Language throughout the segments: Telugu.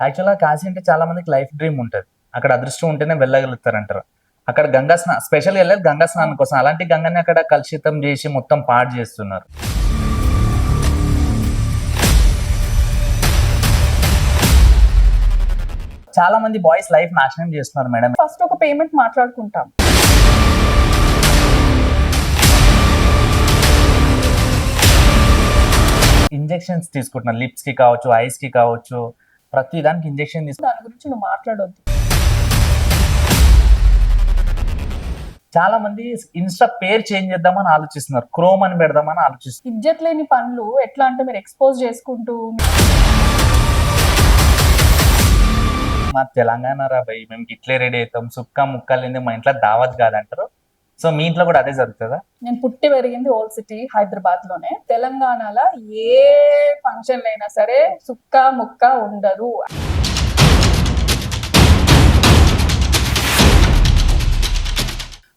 యాక్చువల్‌గా కాశీ అంటే చాలా మందికి లైఫ్ డ్రీమ్ ఉంటది. అక్కడ అదృష్టం ఉంటేనే వెళ్ళగలుగుతారంటారు. అక్కడ గంగా స్పెషల్‌గా ఎళ్ళేది గంగా స్నానం కోసం. అలాంటి గంగని అక్కడ కలుషితం జేసి మొత్తం పాడు జేస్తున్నారు. చాలా మంది బాయ్స్ లైఫ్ నాశనం జేస్తున్నారు మేడం. ఫస్ట్ ఒక పేమెంట్ మాట్లాడుకుంటాం. ఇంజెక్షన్స్ తీసుకుంటున్నారు. లిప్స్‌కి కావచ్చు, ఐస్‌కి కావచ్చు. ప్రతి దానికి ఇంజెక్షన్ దాని గురించి నువ్వు మాట్లాడొద్దు. చాలా మంది ఇన్‌స్టా పేరు చేంజ్ చేద్దామని ఆలోచిస్తున్నారు. క్రోమ్ అని పెడదామని ఆలోచిస్తున్నారు. ఇజ్జత్ లేని పనులు ఎట్లా అంటే మీరు ఎక్స్‌పోజ్ చేసుకుంటూ మా తెలంగాణ రా భయ్ మేము గిట్లే రెడీ అవుతాం. సుక్క ముక్క లేనిదే మా ఇంట్లో దావత్ కాదంటారు. సో మీ ఇంట్లో కూడా అదే జరుగుతుందా? నేను పుట్టి పెరిగింది ఓల్డ్ సిటీ హైదరాబాద్ లోనే. తెలంగాణలో ఏ ఫంక్షన్ అయినా సరే సుక్క ముక్క ఉండదు.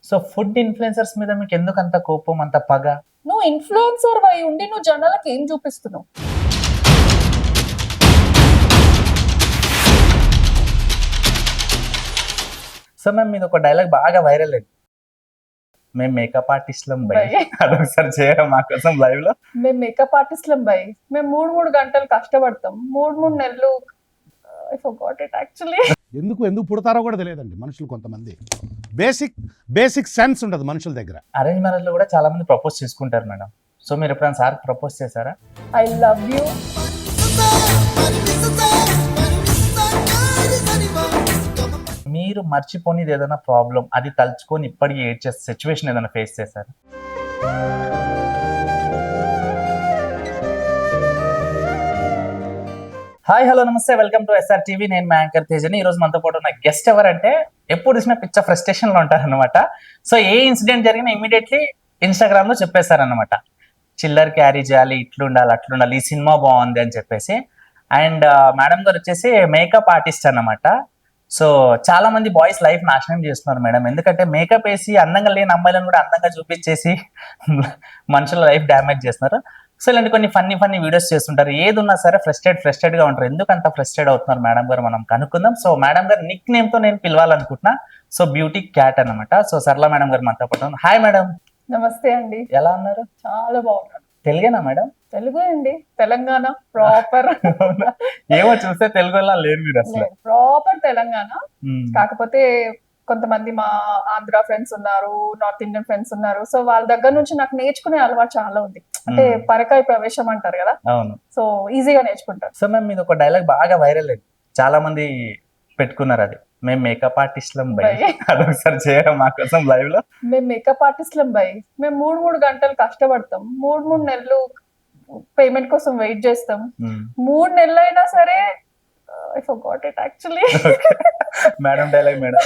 సో ఫుడ్ ఇన్ఫ్లుయెన్సర్స్ మీద మీకు ఎందుకు అంత కోపం, అంత పగ? నువ్వు ఇన్ఫ్లుయెన్సర్ అయి ఉండి నువ్వు జనాలకు ఏం చూపిస్తున్నావు? సో మేము మీద ఒక డైలాగ్ బాగా వైరల్ అయింది. మేము మేకప్ ఆర్టిస్ట్లం భయ్. అదొకసారి చేయడం మా కోసం లైవ్ లో. మేము మేకప్ ఆర్టిస్ట్లం భయ్. మేము 3 గంటలు కష్టపడతాం. 3 నెలలు. I forgot it actually. ఎందుకు పుడతారో కూడా తెలియదండి మనుషులు. కొంతమంది బేసిక్ సెన్స్ ఉండదు మనుషుల దగ్గర. అరేంజ్ మ్యారేజ్ లో కూడా చాలా మంది ప్రపోజ్ చేసుకుంటారు మేడం. సో మీరు ఎప్పుడైనా సార్ ప్రపోజ్ చేశారా? I love you. మీరు మర్చిపోనిది ఏదైనా ప్రాబ్లం, అది తలుచుకొని ఇప్పటికీ ఏడ్చే సిచ్యువేషన్ ఏదైనా ఫేస్ చేశారా? హాయ్ హలో నమస్తే, వెల్కమ్ టు ఎస్ఆర్ టీవీ. నేను మా యాంకర్ తేజని. ఈ రోజు మనతో పాటు ఉన్న గెస్ట్ ఎవరంటే ఎప్పుడు చూసినా పిచ్చ ఫ్రస్ట్రేషన్ లో ఉంటారనమాట. సో ఏ ఇన్సిడెంట్ జరిగినా ఇమీడియట్లీ ఇన్స్టాగ్రామ్ లో చెప్పేశారనమాట. చిల్లర్ క్యారీ చేయాలి, ఇట్లుండాలి అట్లుండాలి, ఈ సినిమా బాగుంది అని చెప్పేసి. అండ్ మేడం గారు వచ్చేసి మేకప్ ఆర్టిస్ట్ అన్నమాట. సో చాలా మంది బాయ్స్ లైఫ్ నాశనం చేస్తున్నారు మేడం. ఎందుకంటే మేకప్ వేసి అందంగా లేని అమ్మాయిలను కూడా అందంగా చూపించేసి మనుషుల లైఫ్ డ్యామేజ్ చేస్తున్నారు. సో ఇలాంటి కొన్ని ఫన్నీ వీడియోస్ చేస్తుంటారు. ఏది ఉన్నా సరే ఫ్రస్ట్రేట్ గా ఉంటారు. ఎందుకు అంత ఫ్రస్ట్రేట్ అవుతున్నారు మేడం గారు, మనం కనుక్కుందాం. సో మేడం గారు నిక్ నేమ్ తో నేను పిలవాలనుకుంటున్నా. సో బ్యూటీ క్యాట్ అన్నమాట. సో సరళ మేడం గారు మనతో పాటు. Hi madam. నమస్తే అండి. ఎలా ఉన్నారు? చాలా బాగున్నాను. తెలుగేనా మేడం? తెలుగు అండి, తెలంగాణ ప్రాపర్. ఏమో చూస్తే తెలుగులా లేరు మీరు అసలు. ప్రాపర్ తెలంగాణ. కాకపోతే కొంతమంది మా ఆంధ్ర ఫ్రెండ్స్ ఉన్నారు, నార్త్ ఇండియన్ ఫ్రెండ్స్ ఉన్నారు. సో వాళ్ళ దగ్గర నుంచి నాకు నేర్చుకునే అలవాటు చాలా ఉంది. అంటే పరకాయ ప్రవేశం అంటారు కదా. అవును. సో ఈజీగా నేర్చుకుంటారు. సో మేము మీద ఒక డైలాగ్ బాగా వైరల్ అయింది. చాలా మంది పెట్టుకున్నారు అది. మేము మేకప్ ఆర్టిస్ట్లం భయ్. అదొకసారి చేయడం మా కోసం లైవ్ లో. మేము మేకప్ ఆర్టిస్ట్లం భయ్. మేము 3 గంటలు కష్టపడతాం. 3 నెలలు పేమెంట్ కోసం వెయిట్ చేస్తాం. 3 నెలలు అయినా సరే I forgot it actually. Madam dialogue madam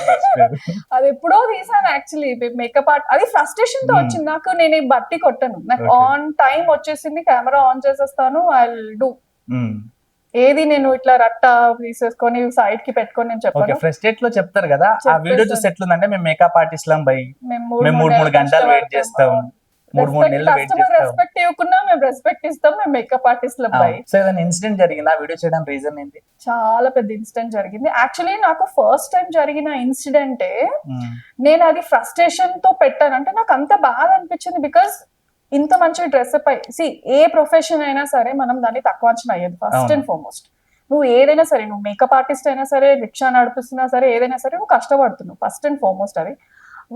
అది ఎప్పుడో తీసాను యాక్చువల్లీ. మేకప్ ఆర్ట్ అది ఫ్రస్ట్రేషన్ తో వచ్చింది నాకు. నేను ఈ బట్టి కొట్టను. నాకు ఆన్ టైం వచ్చేసింది, కెమెరా ఆన్ చేసేస్తాను. I will do. ఏది నేను ఇట్లా రట్టా తీసేసుకొని సైడ్ కి పెట్టుకొని నేను చెప్పాను. ఫ్రస్ట్రేట్ లో చెప్తారు కదా, ఆ వీడియో చూసి ఎట్లుందంటే మేము మేకప్ ఆర్టిస్ట్లం భయ్, మేము 3 గంటలు వెయిట్ చేస్తాం, 3 నెలలు వెయిట్ చేస్తాం. రెస్పెక్ట్ ఇవ్వకుండా మేము రెస్పెక్ట్ ఇస్తాం. మేము మేకప్ ఆర్టిస్ట్లం భయ్. సో ఏదైనా ఇన్సిడెంట్ జరిగింది ఆ వీడియో చేయడానికి రీజన్ ఏంటి? చాలా పెద్ద ఇన్సిడెంట్ జరిగింది. యాక్చువల్లీ నాకు ఫస్ట్ టైం జరిగిన ఇన్సిడెంటే నేను అది ఫ్రస్ట్రేషన్ తో పెట్టాను. అంటే నాకు అంత బాధ అనిపించింది. బికాస్ ఇంత మంచి డ్రెస్ అప్ అయ్యి ఏ ప్రొఫెషన్ అయినా సరే మనం దాన్ని తక్కువ అంచనా అయ్యేది. ఫస్ట్ అండ్ ఫార్మోస్ట్ నువ్వు ఏదైనా సరే, నువ్వు మేకప్ ఆర్టిస్ట్ అయినా సరే, రిక్షా నడిపిస్తున్నా సరే, ఏదైనా సరే నువ్వు కష్టపడుతున్నావు ఫస్ట్ అండ్ ఫార్మోస్ట్. అది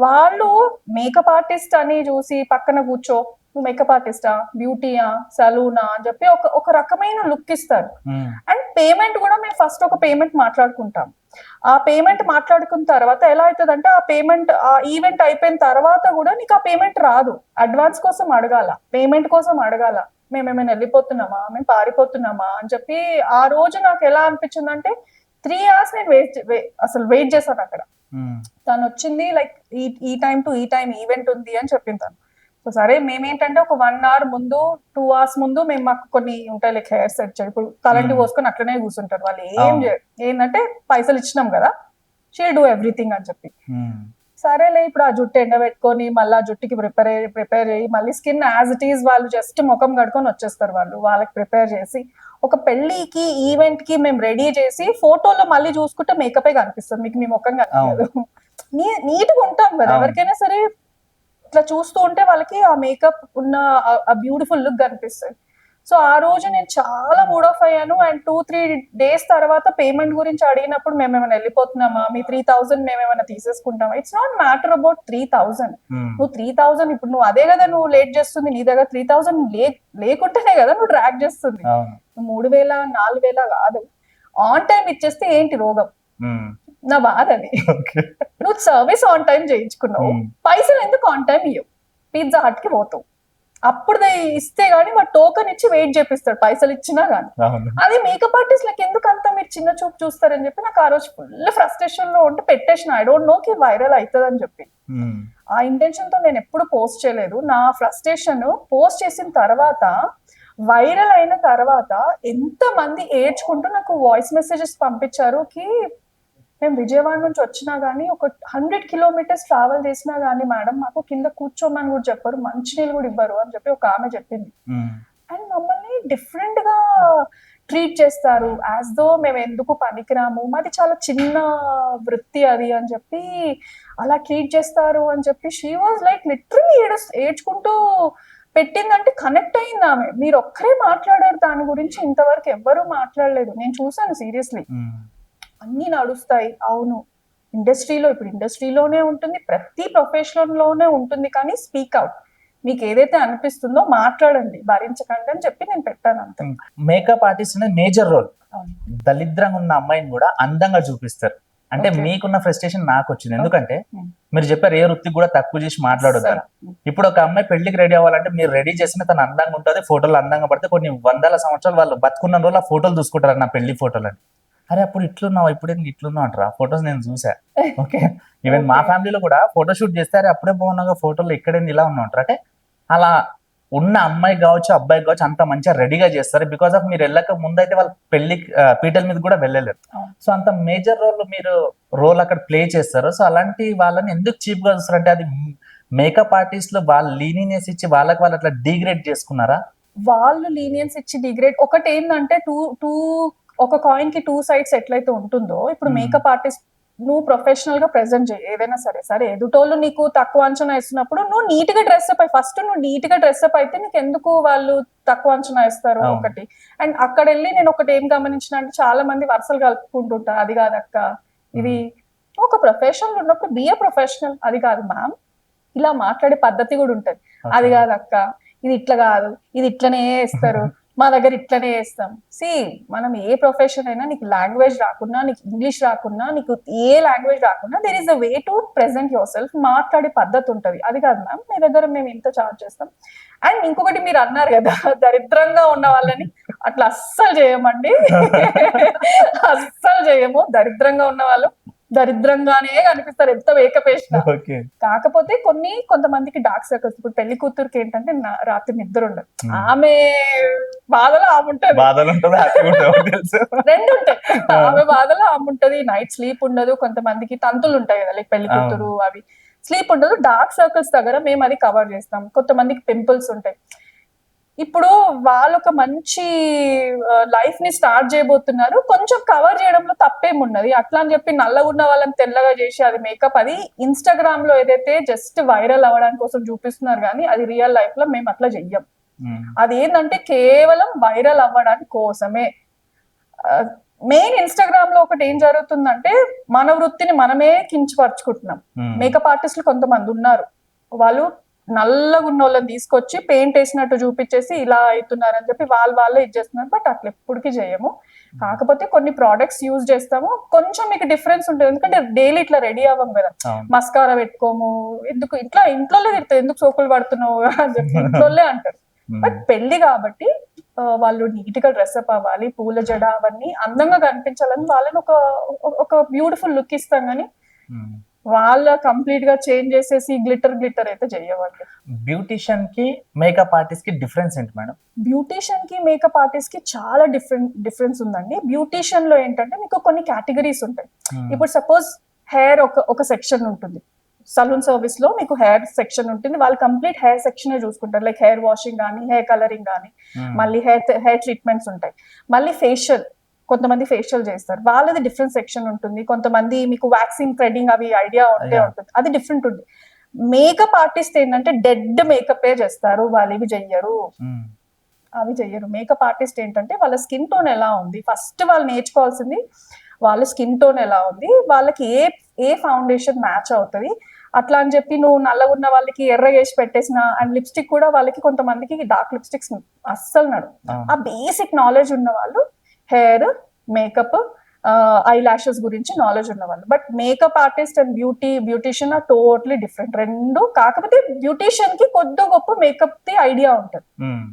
వాళ్ళు మేకప్ ఆర్టిస్ట్ అని చూసి పక్కన కూర్చో, నువ్వు మేకప్ ఆర్టిస్టా, బ్యూటీయా, సలూనా అని చెప్పి ఒక రకమైన లుక్ ఇస్తారు. అండ్ పేమెంట్ కూడా మేము ఫస్ట్ ఒక పేమెంట్ మాట్లాడుకుంటాం. ఆ పేమెంట్ మాట్లాడుకున్న తర్వాత ఎలా అవుతుంది అంటే, ఆ పేమెంట్ ఆ ఈవెంట్ అయిపోయిన తర్వాత కూడా నీకు ఆ పేమెంట్ రాదు. అడ్వాన్స్ కోసం అడగాల, పేమెంట్ కోసం అడగాల. మేము ఏమైనా వెళ్ళిపోతున్నామా, మేము పారిపోతున్నామా అని చెప్పి ఆ రోజు నాకు ఎలా అనిపించింది అంటే 3 hours నేను అసలు వెయిట్ చేశాను అక్కడ. తను వచ్చింది లైక్ ఈ టైం టు ఈ టైం ఈవెంట్ ఉంది అని చెప్పింది తను. సో సరే మేమేంటంటే ఒక 1 hour ముందు 2 hours ముందు మేము మాకు కొన్ని ఉంటాయి లైక్ హెయిర్ సెట్ చేయాలి. ఇప్పుడు తలంటి పోసుకొని అట్లనే కూర్చుంటారు వాళ్ళు. ఏంటంటే పైసలు ఇచ్చినాం కదా, షీల్ డూ ఎవ్రీథింగ్ అని చెప్పి. సరేలే ఇప్పుడు ఆ జుట్టు ఎండబెట్టుకొని మళ్ళీ ఆ జుట్టుకి ప్రిపేర్ చేయి, మళ్ళీ స్కిన్ యాజ్ ఇట్ ఈజ్ వాళ్ళు జస్ట్ ముఖం కడుకొని వచ్చేస్తారు. వాళ్ళకి ప్రిపేర్ చేసి ఒక పెళ్లికి ఈవెంట్ కి మేము రెడీ చేసి ఫోటోలో మళ్ళీ చూసుకుంటే మేకప్ కనిపిస్తుంది, మీకు మీ ముఖం కనిపించదు. నీట్ గా ఉంటాం కదా, అవును. ఎవరికైనా సరే ఇట్లా చూస్తూ ఉంటే వాళ్ళకి ఆ మేకప్ ఉన్న ఆ బ్యూటిఫుల్ లుక్ కనిపిస్తుంది. సో ఆ రోజు నేను చాలా మూడ్ ఆఫ్ అయ్యాను. అండ్ 2-3 days తర్వాత పేమెంట్ గురించి అడిగినప్పుడు మేము ఏమైనా వెళ్ళిపోతున్నామా, మీ 3000 మేము ఏమైనా తీసేసుకుంటామా, ఇట్స్ నాట్ మ్యాటర్ అబౌట్ 3000. నువ్వు 3000 ఇప్పుడు నువ్వు అదే కదా నువ్వు లేట్ చేస్తుంది, నీ దగ్గర 3000 లేకుంటేనే కదా నువ్వు ట్రాక్ చేస్తుంది. 3000 4000 కాదు, ఆన్ టైం ఇచ్చేస్తే ఏంటి రోగం, నా బాధ అది. నువ్వు సర్వీస్ ఆన్ టైం చేయించుకున్నావు, పైసలు ఎందుకు ఆన్ టైం ఇవ్వవు, పిజ్జా హట్ కి పోతావు, అప్పుడు ఇస్తే గానీ వాడు టోకన్ ఇచ్చి వెయిట్ చేపిస్తాడు పైసలు ఇచ్చినా గానీ. అది మేకప్ ఆర్టిస్ట్లకి ఎందుకు అంత మీరు చిన్న చూపు చూస్తారని చెప్పి నాకు ఆ రోజు ఫుల్ ఫ్రస్ట్రేషన్ లో ఉంటే పెట్టేసిన. ఐ డోంట్ నో కి వైరల్ అవుతుంది అని చెప్పి ఆ ఇంటెన్షన్ తో నేను ఎప్పుడు పోస్ట్ చేయలేదు. నా ఫ్రస్ట్రేషన్ పోస్ట్ చేసిన తర్వాత వైరల్ అయిన తర్వాత ఎంత మంది ఏడ్చుకుంటూ నాకు వాయిస్ మెసేజెస్ పంపించారు కి మేము విజయవాడ నుంచి వచ్చినా గానీ ఒక 100 kilometers ట్రావెల్ చేసినా గానీ మేడం మాకు కింద కూర్చోమని కూడా చెప్పారు, మంచినీళ్ళు కూడా ఇవ్వరు అని చెప్పి ఒక ఆమె చెప్పింది. అండ్ మమ్మల్ని డిఫరెంట్ గా ట్రీట్ చేస్తారు, యాజ్ దో మేము ఎందుకు పనికిరాము, మాది చాలా చిన్న వృత్తి అది అని చెప్పి అలా ట్రీట్ చేస్తారు అని చెప్పి షీ వాజ్ లైక్ లిటరల్లీ ఏడ్చుకుంటూ పెట్టిందంటే కనెక్ట్ అయింది ఆమె. మీరు ఒక్కరే మాట్లాడారు దాని గురించి, ఇంతవరకు ఎవ్వరూ మాట్లాడలేదు. నేను చూసాను సీరియస్లీ. అన్ని నడుస్తాయి, అవును ఇండస్ట్రీలో, ఇప్పుడు ఇండస్ట్రీలోనే ఉంటుంది, ప్రతి ప్రొఫెషన్ లోనే ఉంటుంది, కానీ స్పీక్ అవుట్, మీకు ఏదైతే అనిపిస్తుందో మాట్లాడండి, భరించకండి అని చెప్పి నేను పెట్టాను అంతే. మేకప్ ఆర్టిస్ట్ అనేది మేజర్ రోల్. దరిద్రంగా ఉన్న అమ్మాయిని కూడా అందంగా చూపిస్తారు. అంటే మీకున్న ఫ్రస్ట్రేషన్ నాకు వచ్చింది, ఎందుకంటే మీరు చెప్పారు ఏ వృత్తికి కూడా తక్కువ చేసి మాట్లాడొద్దని. ఇప్పుడు ఒక అమ్మాయి పెళ్లికి రెడీ అవ్వాలంటే మీరు రెడీ చేసిన తను అందంగా ఉంటుంది, ఫోటోలు అందంగా పడితే కొన్ని 100 సంవత్సరాలు వాళ్ళు బతుకున్న రోజులు ఆ ఫోటోలు చూసుకుంటారు నా పెళ్లి ఫోటోలు అని. అరే అప్పుడు ఇట్లున్నావు ఇప్పుడు ఇట్లున్నావు అంటారా, ఫొటోస్ నేను చూసా. ఓకే, ఈవెన్ మా ఫ్యామిలీలో కూడా ఫోటో షూట్ చేస్తే అరే అప్పుడే బాగున్నాగా ఫోటోలు ఎక్కడైంది ఇలా ఉన్నా అంటారు. అంటే అలా ఉన్న అమ్మాయి కావచ్చు అబ్బాయి కావచ్చు అంత మంచిగా రెడీగా చేస్తారు. బికాస్ ఆఫ్ మీరు వెళ్ళక ముందైతే వాళ్ళు పెళ్లి పీటల మీద కూడా వెళ్ళలేరు. సో అంత మేజర్ రోల్ అక్కడ ప్లే చేస్తారు. సో అలాంటి వాళ్ళని ఎందుకు చీప్ గా చూస్తారు అంటే అది మేకప్ ఆర్టిస్ట్ లో వాళ్ళు లీనియన్స్ ఇచ్చి వాళ్ళకి వాళ్ళు అట్లా డిగ్రేడ్ చేసుకున్నారా? వాళ్ళు లీనియన్స్ ఇచ్చి డిగ్రేడ్ ఒకటి ఏంటంటే ఒక కాయిన్ కి 2 sides ఎట్లయితే ఉంటుందో, ఇప్పుడు మేకప్ ఆర్టిస్ట్ నువ్వు ప్రొఫెషనల్ గా ప్రెజెంట్ చేయి ఏదైనా సరే ఎదుటోళ్ళు నీకు తక్కువ అంచనా ఇస్తున్నప్పుడు నువ్వు నీట్ గా డ్రెస్అప్ అయి, ఫస్ట్ నువ్వు నీట్ గా డ్రెస్అప్ అయితే నీకు ఎందుకు వాళ్ళు తక్కువ అంచనా ఇస్తారు ఒకటి. అండ్ అక్కడ వెళ్ళి నేను ఒకటి ఏం గమనించిన అంటే చాలా మంది వరుసలు కలుపుకుంటుంటారు, అది కాదక్క ఇది ఒక ప్రొఫెషనల్ ఉన్నప్పుడు బి ఏ ప్రొఫెషనల్, అది కాదు మ్యామ్ ఇలా మాట్లాడే పద్ధతి కూడా ఉంటది, అది కాదక్క ఇది ఇట్లా కాదు ఇది ఇట్లనే ఇస్తారు మా దగ్గర ఇట్లనే చేస్తాం. మనం ఏ ప్రొఫెషన్ అయినా నీకు లాంగ్వేజ్ రాకున్నా, నీకు ఇంగ్లీష్ రాకున్నా, నీకు ఏ లాంగ్వేజ్ రాకున్నా there is a way to present yourself, మాట్లాడే పద్ధతి ఉంటది. అది కాదు మ్యామ్ మీ దగ్గర మేము ఇంత చార్జ్ చేస్తాం. అండ్ ఇంకొకటి మీరు అన్నారు కదా దరిద్రంగా ఉన్న వాళ్ళని అట్లా అస్సలు చేయమండి, అస్సలు చేయము. దరిద్రంగా ఉన్న వాళ్ళు దరిద్రంగానే కనిపిస్తారు ఎంత మేకప్ వేసినా. కాకపోతే కొంతమందికి డార్క్ సర్కిల్స్, ఇప్పుడు పెళ్లి కూతురుకి ఏంటంటే రాత్రి నిద్ర ఉండదు, ఆమె బాధలో ఆమె ఉంటది, రెండు ఉంటాయి, ఆమె బాధలో ఆమె ఉంటది, నైట్ స్లీప్ ఉండదు. కొంతమందికి తంతులు ఉంటాయి కదా లైక్ పెళ్లి కూతురు అవి స్లీప్ ఉండదు. డార్క్ సర్కిల్స్ దగ్గర మేము అది కవర్ చేస్తాం. కొంతమందికి పింపుల్స్ ఉంటాయి. ఇప్పుడు వాళ్ళు ఒక మంచి లైఫ్ ని స్టార్ట్ చేయబోతున్నారు, కొంచెం కవర్ చేయడంలో తప్పేమున్నది. అట్లా అని చెప్పి నల్లగా ఉన్న వాళ్ళని తెల్లగా చేసి అది మేకప్, అది ఇన్స్టాగ్రామ్ లో ఏదైతే జస్ట్ వైరల్ అవ్వడానికి కోసం చూపిస్తున్నారు కానీ అది రియల్ లైఫ్ లో మేము అట్లా చెయ్యం. అది ఏంటంటే కేవలం వైరల్ అవ్వడానికి కోసమే. మెయిన్ ఇన్స్టాగ్రామ్ లో ఒకటి ఏం జరుగుతుందంటే మన వృత్తిని మనమే కించపరుచుకుంటున్నాం. మేకప్ ఆర్టిస్టులు కొంతమంది ఉన్నారు, వాళ్ళు నల్లగా ఉన్న వాళ్ళని తీసుకొచ్చి పెయింట్ వేసినట్టు చూపించేసి ఇలా అవుతున్నారని చెప్పి వాళ్ళే ఇచ్చేస్తున్నారు. బట్ అట్లా ఎప్పటికీ చేయము. కాకపోతే కొన్ని ప్రోడక్ట్స్ యూజ్ చేస్తాము, కొంచెం మీకు డిఫరెన్స్ ఉంటుంది. ఎందుకంటే డైలీ ఇట్లా రెడీ అవ్వం కదా, మస్కారా పెట్టుకోము, ఎందుకు ఇంట్లోనే తిడతారు ఎందుకు సోకులు పడుతున్నావు అని చెప్పి ఇంట్లోనే అంటారు. బట్ పెళ్లి కాబట్టి వాళ్ళు నీట్ గా డ్రెస్అప్ అవ్వాలి, పూల జడ అవన్నీ అందంగా కనిపించాలని వాళ్ళని ఒక బ్యూటిఫుల్ లుక్ ఇస్తాం కానీ వాళ్ళ కంప్లీట్ గా చేంజ్ చేసేసి గ్లిటర్ అయితే చెయ్యవండి. బ్యూటిషియన్ కి మేకప్ ఆర్టిస్ట్ కి డిఫరెన్స్ ఏంటి మేడం? బ్యూటిషియన్ కి మేకప్ ఆర్టిస్ట్ కి చాలా డిఫరెన్స్ ఉందండి. బ్యూటిషియన్ లో ఏంటంటే మీకు కొన్ని కేటగిరీస్ ఉంటాయి. ఇప్పుడు సపోజ్ హెయిర్ ఒక సెక్షన్ ఉంటుంది, సలూన్ సర్వీస్ లో మీకు హెయిర్ సెక్షన్ ఉంటుంది, వాళ్ళు కంప్లీట్ హెయిర్ సెక్షన్ చూసుకుంటారు, లైక్ హెయిర్ వాషింగ్ కానీ హెయిర్ కలరింగ్ కానీ, మళ్ళీ హెయిర్ ట్రీట్మెంట్స్ ఉంటాయి, మళ్ళీ ఫేషియల్, కొంతమంది ఫేషియల్ చేస్తారు, వాళ్ళది డిఫరెంట్ సెక్షన్ ఉంటుంది, కొంతమంది మీకు వ్యాక్సింగ్ థ్రెడ్డింగ్ అవి ఐడియా ఉంటే ఉంటుంది, అది డిఫరెంట్ ఉంది. మేకప్ ఆర్టిస్ట్ ఏంటంటే డెడ్ మేకప్ చేస్తారు, వాళ్ళు ఇవి చెయ్యరు, అవి చెయ్యరు. మేకప్ ఆర్టిస్ట్ ఏంటంటే వాళ్ళ స్కిన్ టోన్ ఎలా ఉంది, ఫస్ట్ వాళ్ళు నేర్చుకోవాల్సింది వాళ్ళ స్కిన్ టోన్ ఎలా ఉంది, వాళ్ళకి ఏ ఫౌండేషన్ మ్యాచ్ అవుతుంది, అట్లా అని చెప్పి నువ్వు నల్లగా ఉన్న వాళ్ళకి ఎర్ర వేసి పెట్టేసిన, అండ్ లిప్స్టిక్ కూడా వాళ్ళకి కొంతమందికి డార్క్ లిప్స్టిక్స్ అస్సలు నడు. ఆ బేసిక్ నాలెడ్జ్ ఉన్న వాళ్ళు హెయిర్, మేకప్, ఐ లాషెస్ గురించి నాలెడ్జ్ ఉన్నవాళ్ళు. But makeup artist and beautician are totally different రెండు. కాకపోతే బ్యూటీషియన్ కి కొద్ది గొప్ప మేకప్ ది ఐడియా ఉంటుంది,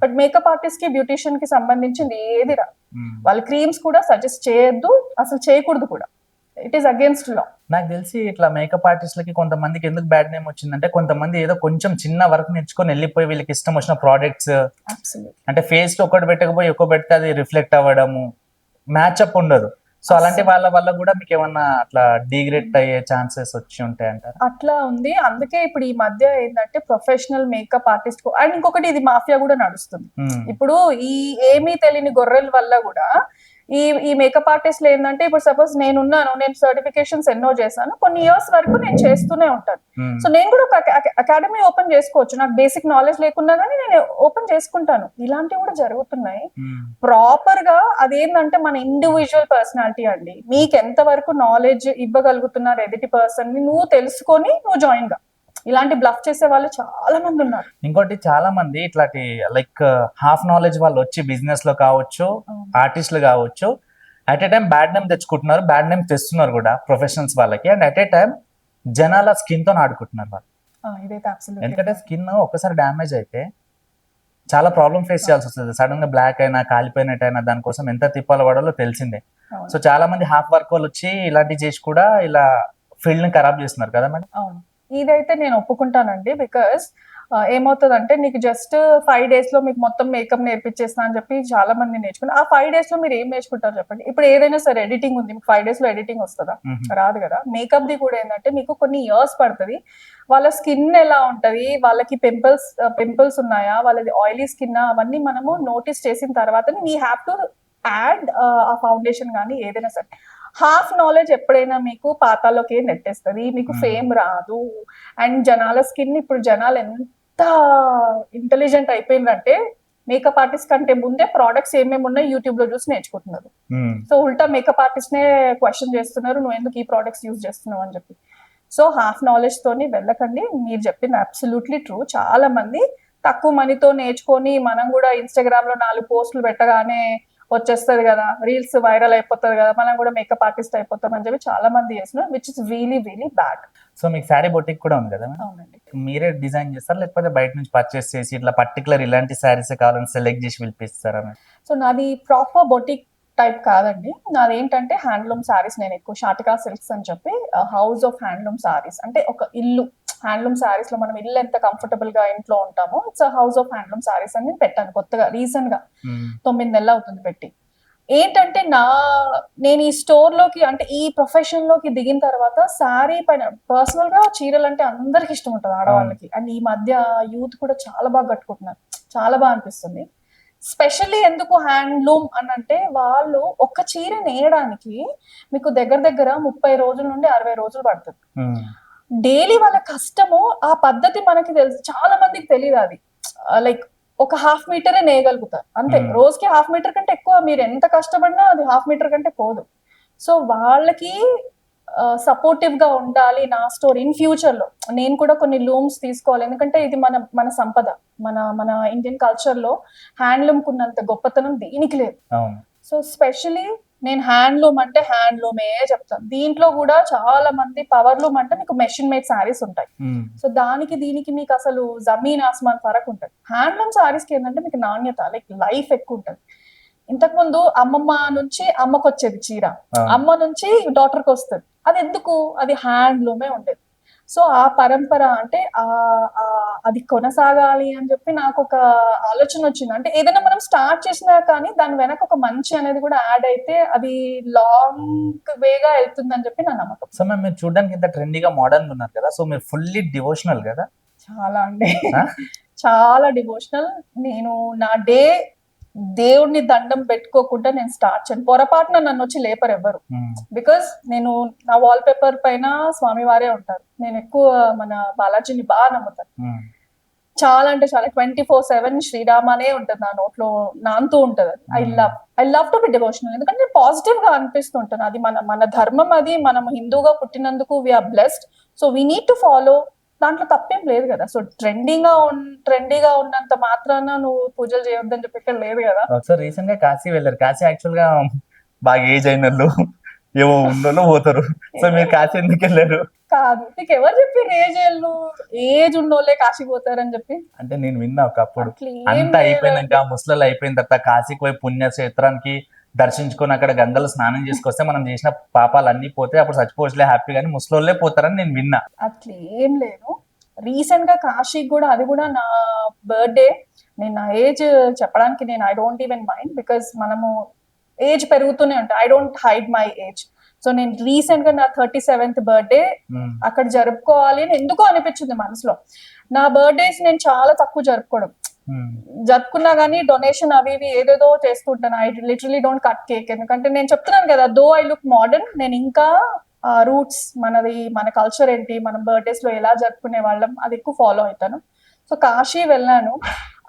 బట్ మేకప్ ఆర్టిస్ట్ కి బ్యూటీషియన్ కి సంబంధించింది ఏది రా. వాళ్ళ క్రీమ్స్ కూడా సజెస్ట్ చేయొద్దు, అసలు చేయకూడదు కూడా, ఇట్ ఈస్ అగేన్స్ట్ లా. నాకు తెలిసి ఇట్లా మేకప్ ఆర్టిస్ట్లకి కొంతమందికి ఎందుకు బ్యాడ్ నేమ్ వచ్చిందంటే, కొంతమంది ఏదో కొంచెం చిన్న వర్క్ నేర్చుకొని వెళ్ళిపోయి వీళ్ళకి ఇష్టం వచ్చిన ప్రోడక్ట్స్, అంటే ఫేస్ లో ఒకటి పెట్టకపోయి ఎక్కువ పెడితే అది రిఫ్లెక్ట్ అవ్వడము, మ్యాచ్అప్ ఉండదు. సో అలాంటి వాళ్ళ వల్ల కూడా మీకు ఏమన్నా అట్లా డిగ్రేడ్ అయ్యే ఛాన్సెస్ వచ్చి ఉంటాయి అంటారు? అట్లా ఉంది. అందుకే ఇప్పుడు ఈ మధ్య ఏంటంటే ప్రొఫెషనల్ మేకప్ ఆర్టిస్ట్ అండ్ ఇంకొకటి ఇది మాఫియా కూడా నడుస్తుంది. ఇప్పుడు ఈ ఏమీ తెలియని గొర్రెల వల్ల కూడా ఈ మేకప్ ఆర్టిస్ట్లు ఏంటంటే, ఇప్పుడు సపోజ్ నేను సర్టిఫికేషన్స్ ఎన్నో చేశాను, కొన్ని ఇయర్స్ వరకు నేను చేస్తూనే ఉంటాను. సో నేను కూడా ఒక అకాడమీ ఓపెన్ చేసుకోవచ్చు, నాకు బేసిక్ నాలెడ్జ్ లేకున్నా కానీ నేను ఓపెన్ చేసుకుంటాను. ఇలాంటివి కూడా జరుగుతున్నాయి. ప్రాపర్ గా అదేంటంటే మన ఇండివిజువల్ పర్సనాలిటీ అండి, మీకు ఎంత వరకు నాలెడ్జ్ ఇవ్వగలుగుతున్నారు ఎదుటి పర్సన్ ని నువ్వు తెలుసుకొని నువ్వు జాయిన్ గా. ఇలాంటి బ్లఫ్ చేసే వాళ్ళు చాలా మంది ఉన్నారు. ఇంకోటి చాలా మంది ఇట్లాంటి లైక్ హాఫ్ నాలెడ్జ్ వాళ్ళు వచ్చి బిజినెస్ లో కావచ్చు, ఆర్టిస్టులు కావచ్చు, at a time bad name తెచ్చుకుంటున్నారు, బ్యాడ్ నేమ్ తెస్తున్నారు కూడా ప్రొఫెషనల్స్ వాళ్ళకి, అండ్ అట్ ఏ టైం జనాల స్కిన్ తో ఆడుకుంటున్నారు వాళ్ళు. ఎందుకంటే స్కిన్ ఒక్కసారి డ్యామేజ్ అయితే చాలా ప్రాబ్లమ్ ఫేస్ చేయాల్సి వస్తుంది. సడన్ గా బ్లాక్ అయినా కాలిపోయినట్టయినా దానికోసం ఎంత తిప్పాలో పడాలో తెలిసిందే. సో చాలా మంది హాఫ్ వర్క్ వాళ్ళు వచ్చి ఇలాంటివి చేసి కూడా ఇలా ఫీల్డ్ ని ఖరాబ్ చేస్తున్నారు కదా మేడం. అవును, ఇదైతే నేను ఒప్పుకుంటానండి. బికాస్ ఏమవుతుందంటే నీకు జస్ట్ 5 days లో మీకు మొత్తం మేకప్ నేర్పించేస్తా అని చెప్పి చాలా మంది నేర్చుకుని, ఆ 5 days లో మీరు ఏం నేర్చుకుంటారు చెప్పండి. ఇప్పుడు ఏదైనా సరే ఎడిటింగ్ ఉంది, మీకు 5 days లో ఎడిటింగ్ వస్తుందా? రాదు కదా. మేకప్ ది కూడా ఏంటంటే మీకు కొన్ని ఇయర్స్ పడుతుంది. వాళ్ళ స్కిన్ ఎలా ఉంటది, వాళ్ళకి పింపుల్స్ ఉన్నాయా, వాళ్ళది ఆయిలీ స్కిన్, అవన్నీ మనము నోటీస్ చేసిన తర్వాత వీ హ్యావ్ టు యాడ్ ఆ ఫౌండేషన్ కానీ ఏదైనా సరే. హాఫ్ నాలెడ్జ్ ఎప్పుడైనా మీకు పాతాలోకి నెట్టేస్తుంది, మీకు ఫేమ్ రాదు. అండ్ జనాల స్కిన్, ఇప్పుడు జనాలు ఎంత ఇంటెలిజెంట్ అయిపోయిందంటే మేకప్ ఆర్టిస్ట్ కంటే ముందే ప్రోడక్ట్స్ ఏమేమి ఉన్నాయి యూట్యూబ్ లో చూసి నేర్చుకుంటున్నారు. సో ఉల్టా మేకప్ ఆర్టిస్ట్ నే క్వశ్చన్ చేస్తున్నారు, నువ్వు ఎందుకు ఈ ప్రోడక్ట్స్ యూజ్ చేస్తున్నావు అని చెప్పి. సో హాఫ్ నాలెడ్జ్ తోని వెళ్ళకండి. మీరు చెప్పింది అబ్సల్యూట్లీ ట్రూ. చాలా మంది తక్కువ మనీతో నేర్చుకొని మనం కూడా ఇన్స్టాగ్రామ్ లో 4 పోస్టులు పెట్టగానే వచ్చేస్తుంది కదా, రీల్స్ వైరల్ అయిపోతుంది కదా, మనం కూడా మేకప్ ఆర్టిస్ట్ అయిపోతాం అని చెప్పి చాలా మంది చేస్తున్నారు, which is really really bad. So మీకు శారీ బొటిక్ కూడా ఉంది కదా? అవునండి. మీరే డిజైన్ చేస్తారా లేకపోతే బయట నుంచి పర్చేస్ చేసి ఇట్లా పర్టికులర్ ఇలాంటి శారీస్ కావాలని సెలెక్ట్ చేసి పిలిపిస్తారా? సో నాది ప్రాపర్ బొటిక్ టైప్ కాదండి, నాది ఏంటంటే హ్యాండ్లూమ్ శారీస్. నేను ఎక్కువ షాటికా సిల్క్స్ అని చెప్పి హౌస్ ఆఫ్ హ్యాండ్లూమ్ శారీస్, అంటే ఒక ఇల్లు హ్యాండ్లూమ్ శారీస్ లో మనం ఇల్లు ఎంత కంఫర్టబుల్ గా ఇంట్లో ఉంటామో, it's house of handloom saris అని నేను పెట్టాను కొత్తగా, రీసెంట్ గా 9 నెలలు అవుతుంది పెట్టి. ఏంటంటే నేను ఈ స్టోర్ లోకి, అంటే ఈ ప్రొఫెషన్ లోకి దిగిన తర్వాత శారీ పైన పర్సనల్ గా చీరలు అంటే అందరికి ఇష్టం ఉంటుంది ఆడవాళ్ళకి. అండ్ ఈ మధ్య యూత్ కూడా చాలా బాగా కట్టుకుంటున్నారు, చాలా బాగా అనిపిస్తుంది. స్పెషల్లీ ఎందుకు హ్యాండ్లూమ్ అని అంటే, వాళ్ళు ఒక్క చీర నేయడానికి మీకు దగ్గర 30 రోజుల నుండి 60 రోజులు పడుతుంది. డైలీ వాళ్ళ కష్టము, ఆ పద్ధతి మనకి తెలుసు, చాలా మందికి తెలియదు. అది లైక్ ఒక 1/2 మీటరే నేయగలుగుతారు అంతే. రోజుకి 1/2 మీటర్ కంటే ఎక్కువ మీరు ఎంత కష్టపడినా అది 1/2 మీటర్ కంటే పోదు. సో వాళ్ళకి సపోర్టివ్ గా ఉండాలి నా స్టోర్. ఇన్ ఫ్యూచర్ లో నేను కూడా కొన్ని లూమ్స్ తీసుకోవాలి, ఎందుకంటే ఇది మన సంపద, మన ఇండియన్ కల్చర్ లో హ్యాండ్లూమ్ కున్నంత గొప్పతనం దీనికి లేదు. సో స్పెషలీ నేను హ్యాండ్లూమ్ అంటే హ్యాండ్లూమే చెప్తాను. దీంట్లో కూడా చాలా మంది పవర్ లూమ్ అంటే మీకు మెషిన్ మేడ్ శారీస్ ఉంటాయి. సో దానికి దీనికి మీకు అసలు జమీన్ ఆస్మాన్ ఫరక్ ఉంటుంది. హ్యాండ్లూమ్ శారీస్ కి ఏంటంటే మీకు నాణ్యత, లైక్ లైఫ్ ఎక్కువ ఉంటుంది. ఇంతకు ముందు అమ్మమ్మ నుంచి అమ్మకు వచ్చేది చీర, అమ్మ నుంచి డాటర్కి వస్తుంది. అది ఎందుకు? అది హ్యాండ్లూమే ఉండేది. సో ఆ పరంపర అంటే అది కొనసాగాలి అని చెప్పి నాకు ఒక ఆలోచన వచ్చింది. అంటే ఏదైనా మనం స్టార్ట్ చేసినా కానీ దాని వెనక ఒక మంచి అనేది కూడా యాడ్ అయితే అది లాంగ్ వేగా వెళ్తుంది అని చెప్పి నా నమ్మకం. సో మ్యామ్, మీరు చూడడానికి ఇంత ట్రెండీగా మోడర్న్ ఉన్నారు కదా, సో మీరు ఫుల్లీ డివోషనల్ కదా? చాలా అండి, ఆ? చాలా డివోషనల్. నేను నా డే దేవుడిని దండం పెట్టుకోకుండా నేను స్టార్ట్ చేయను. పొరపాటున నన్ను వచ్చి లేపరు ఎవ్వరు. బికాస్ నేను నా వాల్ పేపర్ పైన స్వామివారే ఉంటారు. నేను ఎక్కువ మన బాలాజీని బాగా నమ్ముతాను. చాలా అంటే చాలా 24/7 శ్రీరామనే ఉంటుంది నా నోట్లో, నాంతూ ఉంటది. I love to be devotional. ఎందుకంటే నేను పాజిటివ్ గా అనిపిస్తుంటాను. అది మన ధర్మం, అది మనం హిందూగా పుట్టినందుకు we are blessed. So we need to follow. దాంట్లో తప్పేం లేదు కదా. సో ట్రెండీగా ఉన్నంత మాత్రాన నువ్వు పూజలు చేయొద్దని చెప్పి ఇక్కడ లేదు కదా. సో రీసెంట్ గా కాశీ వెళ్ళారు. కాశీ యాక్చువల్ గా బాగా ఏజ్ అయిన వాళ్ళు, ఏవో ఉన్నోళ్ళు పోతారు. సో మీరు కాశీ ఎందుకు వెళ్ళారు? కాదు, నీకు ఎవరు చెప్పారు ఏజ్ ఉన్నోళ్ళే కాశీ పోతారని చెప్పి? అంటే నేను విన్నా ఒకప్పుడు. అట్లా ఏం అంతా లేదండి. అయిపోయినాక ముసలు అయిపోయిన తర్వాత కాశీకి పోయి పుణ్యక్షేత్రానికి దర్శించుకొని అక్కడ గంగలో స్నానం చేసుకొస్తే మనం చేసిన పాపాలు అన్ని పోతే అప్పుడు చచ్చిపోవచ్చులే హ్యాపీ, కానీ ముసలోళ్ళే పోతారని నేను విన్నా. అట్లా ఏం లేదు. రీసెంట్ గా కాశీకి కూడా, అది కూడా నా బర్త్డే. నేను నా ఏజ్ చెప్పడానికి నేను I don't even mind, because మనము ఏజ్ పెరుగుతూనే ఉంటాయి. I don't hide my age. So నేను రీసెంట్ గా నా 37th బర్త్డే అక్కడ జరుపుకోవాలి అని ఎందుకో అనిపించింది మనసులో. నా బర్త్డేస్ నేను చాలా తక్కువ జరుపుకున్నా కానీ డొనేషన్ అవి ఇవి ఏదేదో చేస్తుంటాను. I literally don't cut cake. ఎందుకంటే నేను చెప్తున్నాను కదా, దో ఐ లుక్ మోడర్న్, నేను ఇంకా రూట్స్, మన కల్చర్ ఏంటి, మనం బర్త్డేస్ లో ఎలా జరుపుకునే వాళ్ళం, అది ఎక్కువ ఫాలో అవుతాను. సో కాశీ వెళ్ళాను.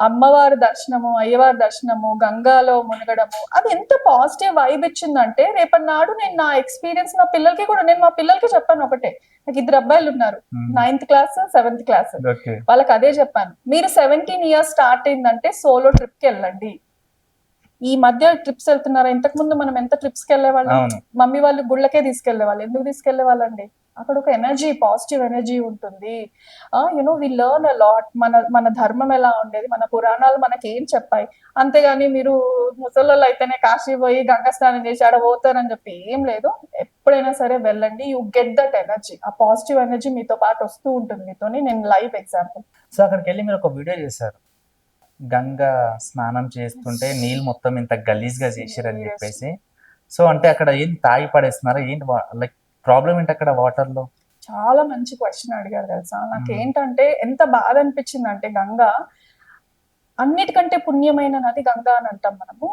అమ్మవారి దర్శనము, అయ్యవారి దర్శనము, గంగాలో మునగడము, అది ఎంత పాజిటివ్ వైబ్ ఇచ్చిందంటే రేపటి నాడు నేను నా ఎక్స్పీరియన్స్ నా పిల్లలకి కూడా, నేను మా పిల్లలకి చెప్పాను ఒకటే. నాకు 2 అబ్బాయిలు ఉన్నారు, 9th క్లాస్ 7th క్లాస్. వాళ్ళకి అదే చెప్పాను, మీరు 17 years స్టార్ట్ అయిందంటే సోలో ట్రిప్ కి వెళ్ళండి. ఈ మధ్య ట్రిప్స్ వెళ్తున్నారా? ఇంతకు ముందు మనం ఎంత ట్రిప్స్ కి వెళ్ళేవాళ్ళం? మమ్మీ వాళ్ళు గుళ్ళకే తీసుకెళ్లేవాళ్ళు. ఎందుకు తీసుకెళ్లేవాళ్ళండి? అక్కడ ఒక ఎనర్జీ, పాజిటివ్ ఎనర్జీ ఉంటుంది. You know we learn a lot. మన ధర్మం ఎలా ఉండేది, మన పురాణాలు మనకి ఏం చెప్పాయి. అంతేగాని మీరు ముసలోళ్ళు అయితేనే కాశీ పోయి గంగా స్నానం చేసి ఆడ పోతారని చెప్పి ఏం లేదు. ఎప్పుడైనా సరే వెళ్ళండి, యూ గెట్ దట్ ఎనర్జీ. ఆ పాజిటివ్ ఎనర్జీ మీతో పాటు వస్తూ ఉంటుంది. మీతోని నేను లైవ్ ఎగ్జాంపుల్. సో అక్కడికి వెళ్ళి మీరు ఒక వీడియో చేశారు, గంగా స్నానం చేస్తుంటే నీళ్ళు మొత్తం ఇంత గలీజ్ గా చేసిరని చెప్పేసి. సో అంటే అక్కడ ఏంటి, తాగి పడేస్తున్నారా ఏంటి, లైక్ ప్రాబ్లం ఏంటి అక్కడ వాటర్ లో? చాలా మంచి క్వశ్చన్ అడిగారు తెలుసా. నాకు ఏంటంటే ఎంత బాధ అనిపించింది అంటే, గంగా అన్నిటికంటే పుణ్యమైన నది గంగా అని అంటాం మనము.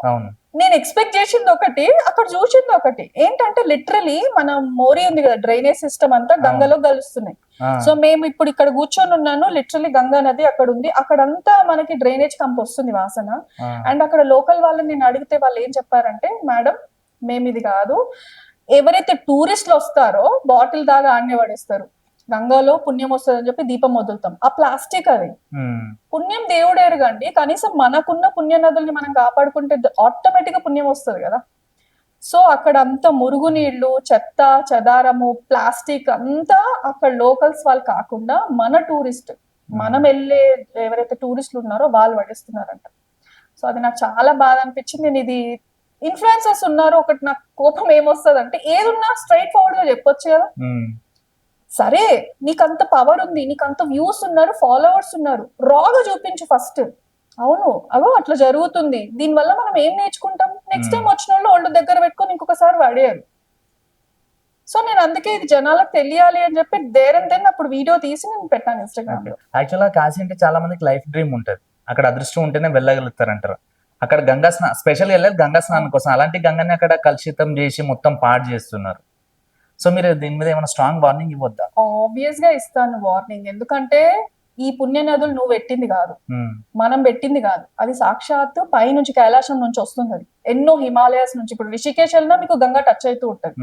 నేను ఎక్స్పెక్ట్ చేసింది ఒకటి, అక్కడ చూసింది ఒకటి. ఏంటంటే లిటరలీ మన మోరీ ఉంది కదా, డ్రైనేజ్ సిస్టమ్ అంతా గంగలో కలుస్తున్నాయి. సో మేము ఇప్పుడు ఇక్కడ కూర్చొని ఉన్నాను, లిటరలీ గంగా నది అక్కడ ఉంది. అక్కడంతా మనకి డ్రైనేజ్ కంప్ వస్తుంది వాసన. అండ్ అక్కడ లోకల్ వాళ్ళని నేను అడిగితే వాళ్ళు ఏం చెప్పారంటే, మేడం మేము ఇది కాదు, ఎవరైతే టూరిస్టులు వస్తారో బాటిల్ దాగా ఆడనే పడేస్తారు, గంగాలో పుణ్యం వస్తుంది అని చెప్పి దీపం వదులుతాం. ఆ ప్లాస్టిక్ అది పుణ్యం దేవుడు ఎరుగండి, కనీసం మనకున్న పుణ్య నదుల్ని మనం కాపాడుకుంటే ఆటోమేటిక్ గా పుణ్యం వస్తుంది కదా. సో అక్కడ అంతా మురుగునీళ్లు, చెత్త చెదారము, ప్లాస్టిక్ అంతా అక్కడ లోకల్స్ వాళ్ళు కాకుండా మన టూరిస్ట్, మనం వెళ్ళే ఎవరైతే టూరిస్టులు ఉన్నారో వాళ్ళు పడేస్తున్నారంట. సో అది నాకు చాలా బాధ అనిపించింది. నేను ఇది ఇన్ఫ్లుయెన్సర్స్ ఉన్నారు, ఒకటి నాకు కోపం ఏమొస్తుంది అంటే, ఏదున్నా స్ట్రైట్ ఫార్వర్డ్ గా చెప్పొచ్చు కదా. సరే నీకు అంత పవర్ ఉంది, నీకు అంత వ్యూస్ ఉన్నారు, ఫాలోవర్స్ ఉన్నారు, రాగా చూపించు ఫస్ట్. అవును అగో అట్లా జరుగుతుంది, దీనివల్ల మనం ఏం నేర్చుకుంటాం? నెక్స్ట్ టైం వచ్చిన వాళ్ళు ఒళ్ళు దగ్గర పెట్టుకొని ఇంకొకసారి పడేయారు. సో నేను అందుకే ఇది జనాలకు తెలియాలి అని చెప్పి దేరంతేనే అప్పుడు వీడియో తీసి నేను పెట్టాను ఇన్స్టాగ్రామ్ లో. యాక్చువల్గా కాశీ అంటే చాలా మందికి లైఫ్ డ్రీమ్ ఉంటుంది, అక్కడ అదృష్టం ఉంటేనే వెళ్ళగలుగుతారు అంటారు. అక్కడ గంగా స్నానం స్పెషల్ వెళ్ళారు గంగా స్నానం కోసం, అలాంటి గంగని అక్కడ కలుషితం చేసి మొత్తం పాడు చేస్తున్నారు. సో మీరు దీని మీద ఏమైనా స్ట్రాంగ్ వార్నింగ్ ఇవ్వద్దా? ఆబ్వియస్ గా ఇస్తాను వార్నింగ్. ఎందుకంటే ఈ పుణ్య నదులు నువ్వు పెట్టింది కాదు, మనం పెట్టింది కాదు. అది సాక్షాత్తు పై నుంచి కైలాసం నుంచి వస్తుంది. ఎన్నో హిమాలయాస్ నుంచి, ఇప్పుడు రిషికేశ్ వెళ్ళినా మీకు గంగా టచ్ అవుతూ ఉంటుంది.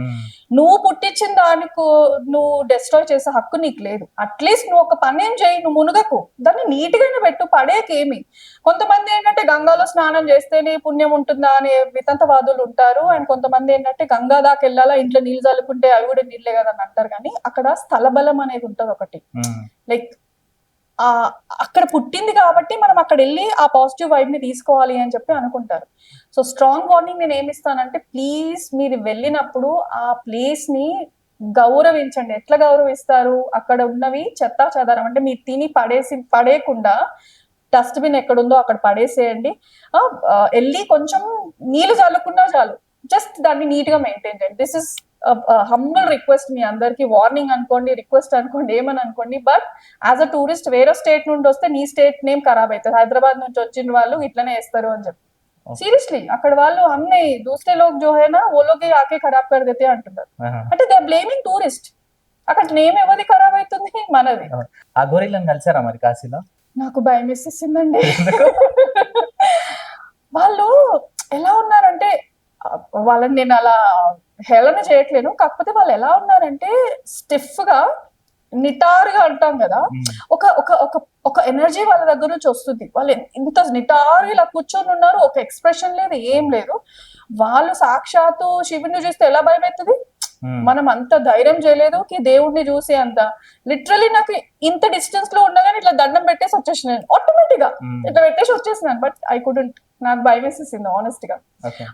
నువ్వు పుట్టించిన దానికి నువ్వు డిస్ట్రాయ్ చేసే హక్కు నీకు లేదు. అట్లీస్ట్ నువ్వు ఒక పని ఏం చేయి, నువ్వు మునుగకు, దాన్ని నీట్ గానే పెట్టు, పడేకేమి. కొంతమంది ఏంటంటే గంగాలో స్నానం చేస్తేనే పుణ్యం ఉంటుందా అనే వితంతవాదులు ఉంటారు. అండ్ కొంతమంది ఏంటంటే గంగా దాకా వెళ్ళాలా, ఇంట్లో నీళ్ళు చల్లుకుంటే అవి కూడా నీళ్ళే కదా అని అంటారు. కానీ అక్కడ స్థల బలం అనేది ఉంటుంది ఒకటి. లైక్ అక్కడ పుట్టింది కాబట్టి మనం అక్కడ వెళ్ళి ఆ పాజిటివ్ వైబ్ ని తీసుకోవాలి అని చెప్పి అనుకుంటారు. సో స్ట్రాంగ్ వార్నింగ్ నేను ఏమిస్తానంటే, ప్లీజ్ మీరు వెళ్ళినప్పుడు ఆ ప్లేస్ ని గౌరవించండి. ఎట్లా గౌరవిస్తారు? అక్కడ ఉన్నవి చెత్తా చెదారం అంటే మీరు తిని పడేయకుండా డస్ట్బిన్ ఎక్కడుందో అక్కడ పడేసేయండి. వెళ్ళి కొంచెం నీళ్లు చల్లుకున్నా చాలు, జస్ట్ దాన్ని నీట్ గా మెయింటైన్ చేయండి. దిస్ ఇస్ హంబుల్ రిక్వెస్ట్ మీ అందరికి, వార్నింగ్ అనుకోండి, రిక్వెస్ట్ అనుకోండి, ఏమని అనుకోండి. బట్ యాజ్ అ టూరిస్ట్ వేరే స్టేట్ నుండి వస్తే నీ స్టేట్ నేమ్ ఖరాబ్ అవుతుంది. హైదరాబాద్ నుంచి వచ్చిన వాళ్ళు ఇట్లనే వేస్తారు అని చెప్పి సీరియస్లీ అక్కడ వాళ్ళు हमने दूसरे लोग जो है ना वो लोग ही आके खराब कर देते అంటున్నారు. అంటే దే ఆర్ బ్లేమింగ్ టూరిస్ట్. అక్కడ నేమ్ ఎవరిది ఖరాబ్ అవుతుంది? మనది. ఆ గొరిల్లాని కలిసారా మరి కాశీలో? నాకు భయం వేసేసిందండి. వాళ్ళు ఎలా ఉన్నారంటే, వాళ్ళని నేను అలా హేళన చేయట్లేను, కాకపోతే వాళ్ళు ఎలా ఉన్నారంటే స్టిఫ్ గా నిటారుగా అంటాం కదా, ఒక ఒక ఒక ఒక ఎనర్జీ వాళ్ళ దగ్గర నుంచి వస్తుంది. వాళ్ళు ఇంత నిటారు ఇలా కూర్చొని ఉన్నారు, ఒక ఎక్స్ప్రెషన్ లేదు, ఏం లేదు. వాళ్ళు సాక్షాత్తు శివుని చూస్తే ఎలా భయం అవుతుంది? మనం అంత ధైర్యం చేయలేదు కి దేవుడిని చూసి అంత. లిటరలీ నాకు ఇంత డిస్టెన్స్ లో ఉండగానే ఇట్లా దండం పెట్టేసి వచ్చేసినాను ఆటోమేటిక్ గా, ఇట్లా పెట్టేసి వచ్చేసినాను. బట్ ఐ కుడెంట్, నాకు భయం వేసేసింది ఆనెస్ట్ గా.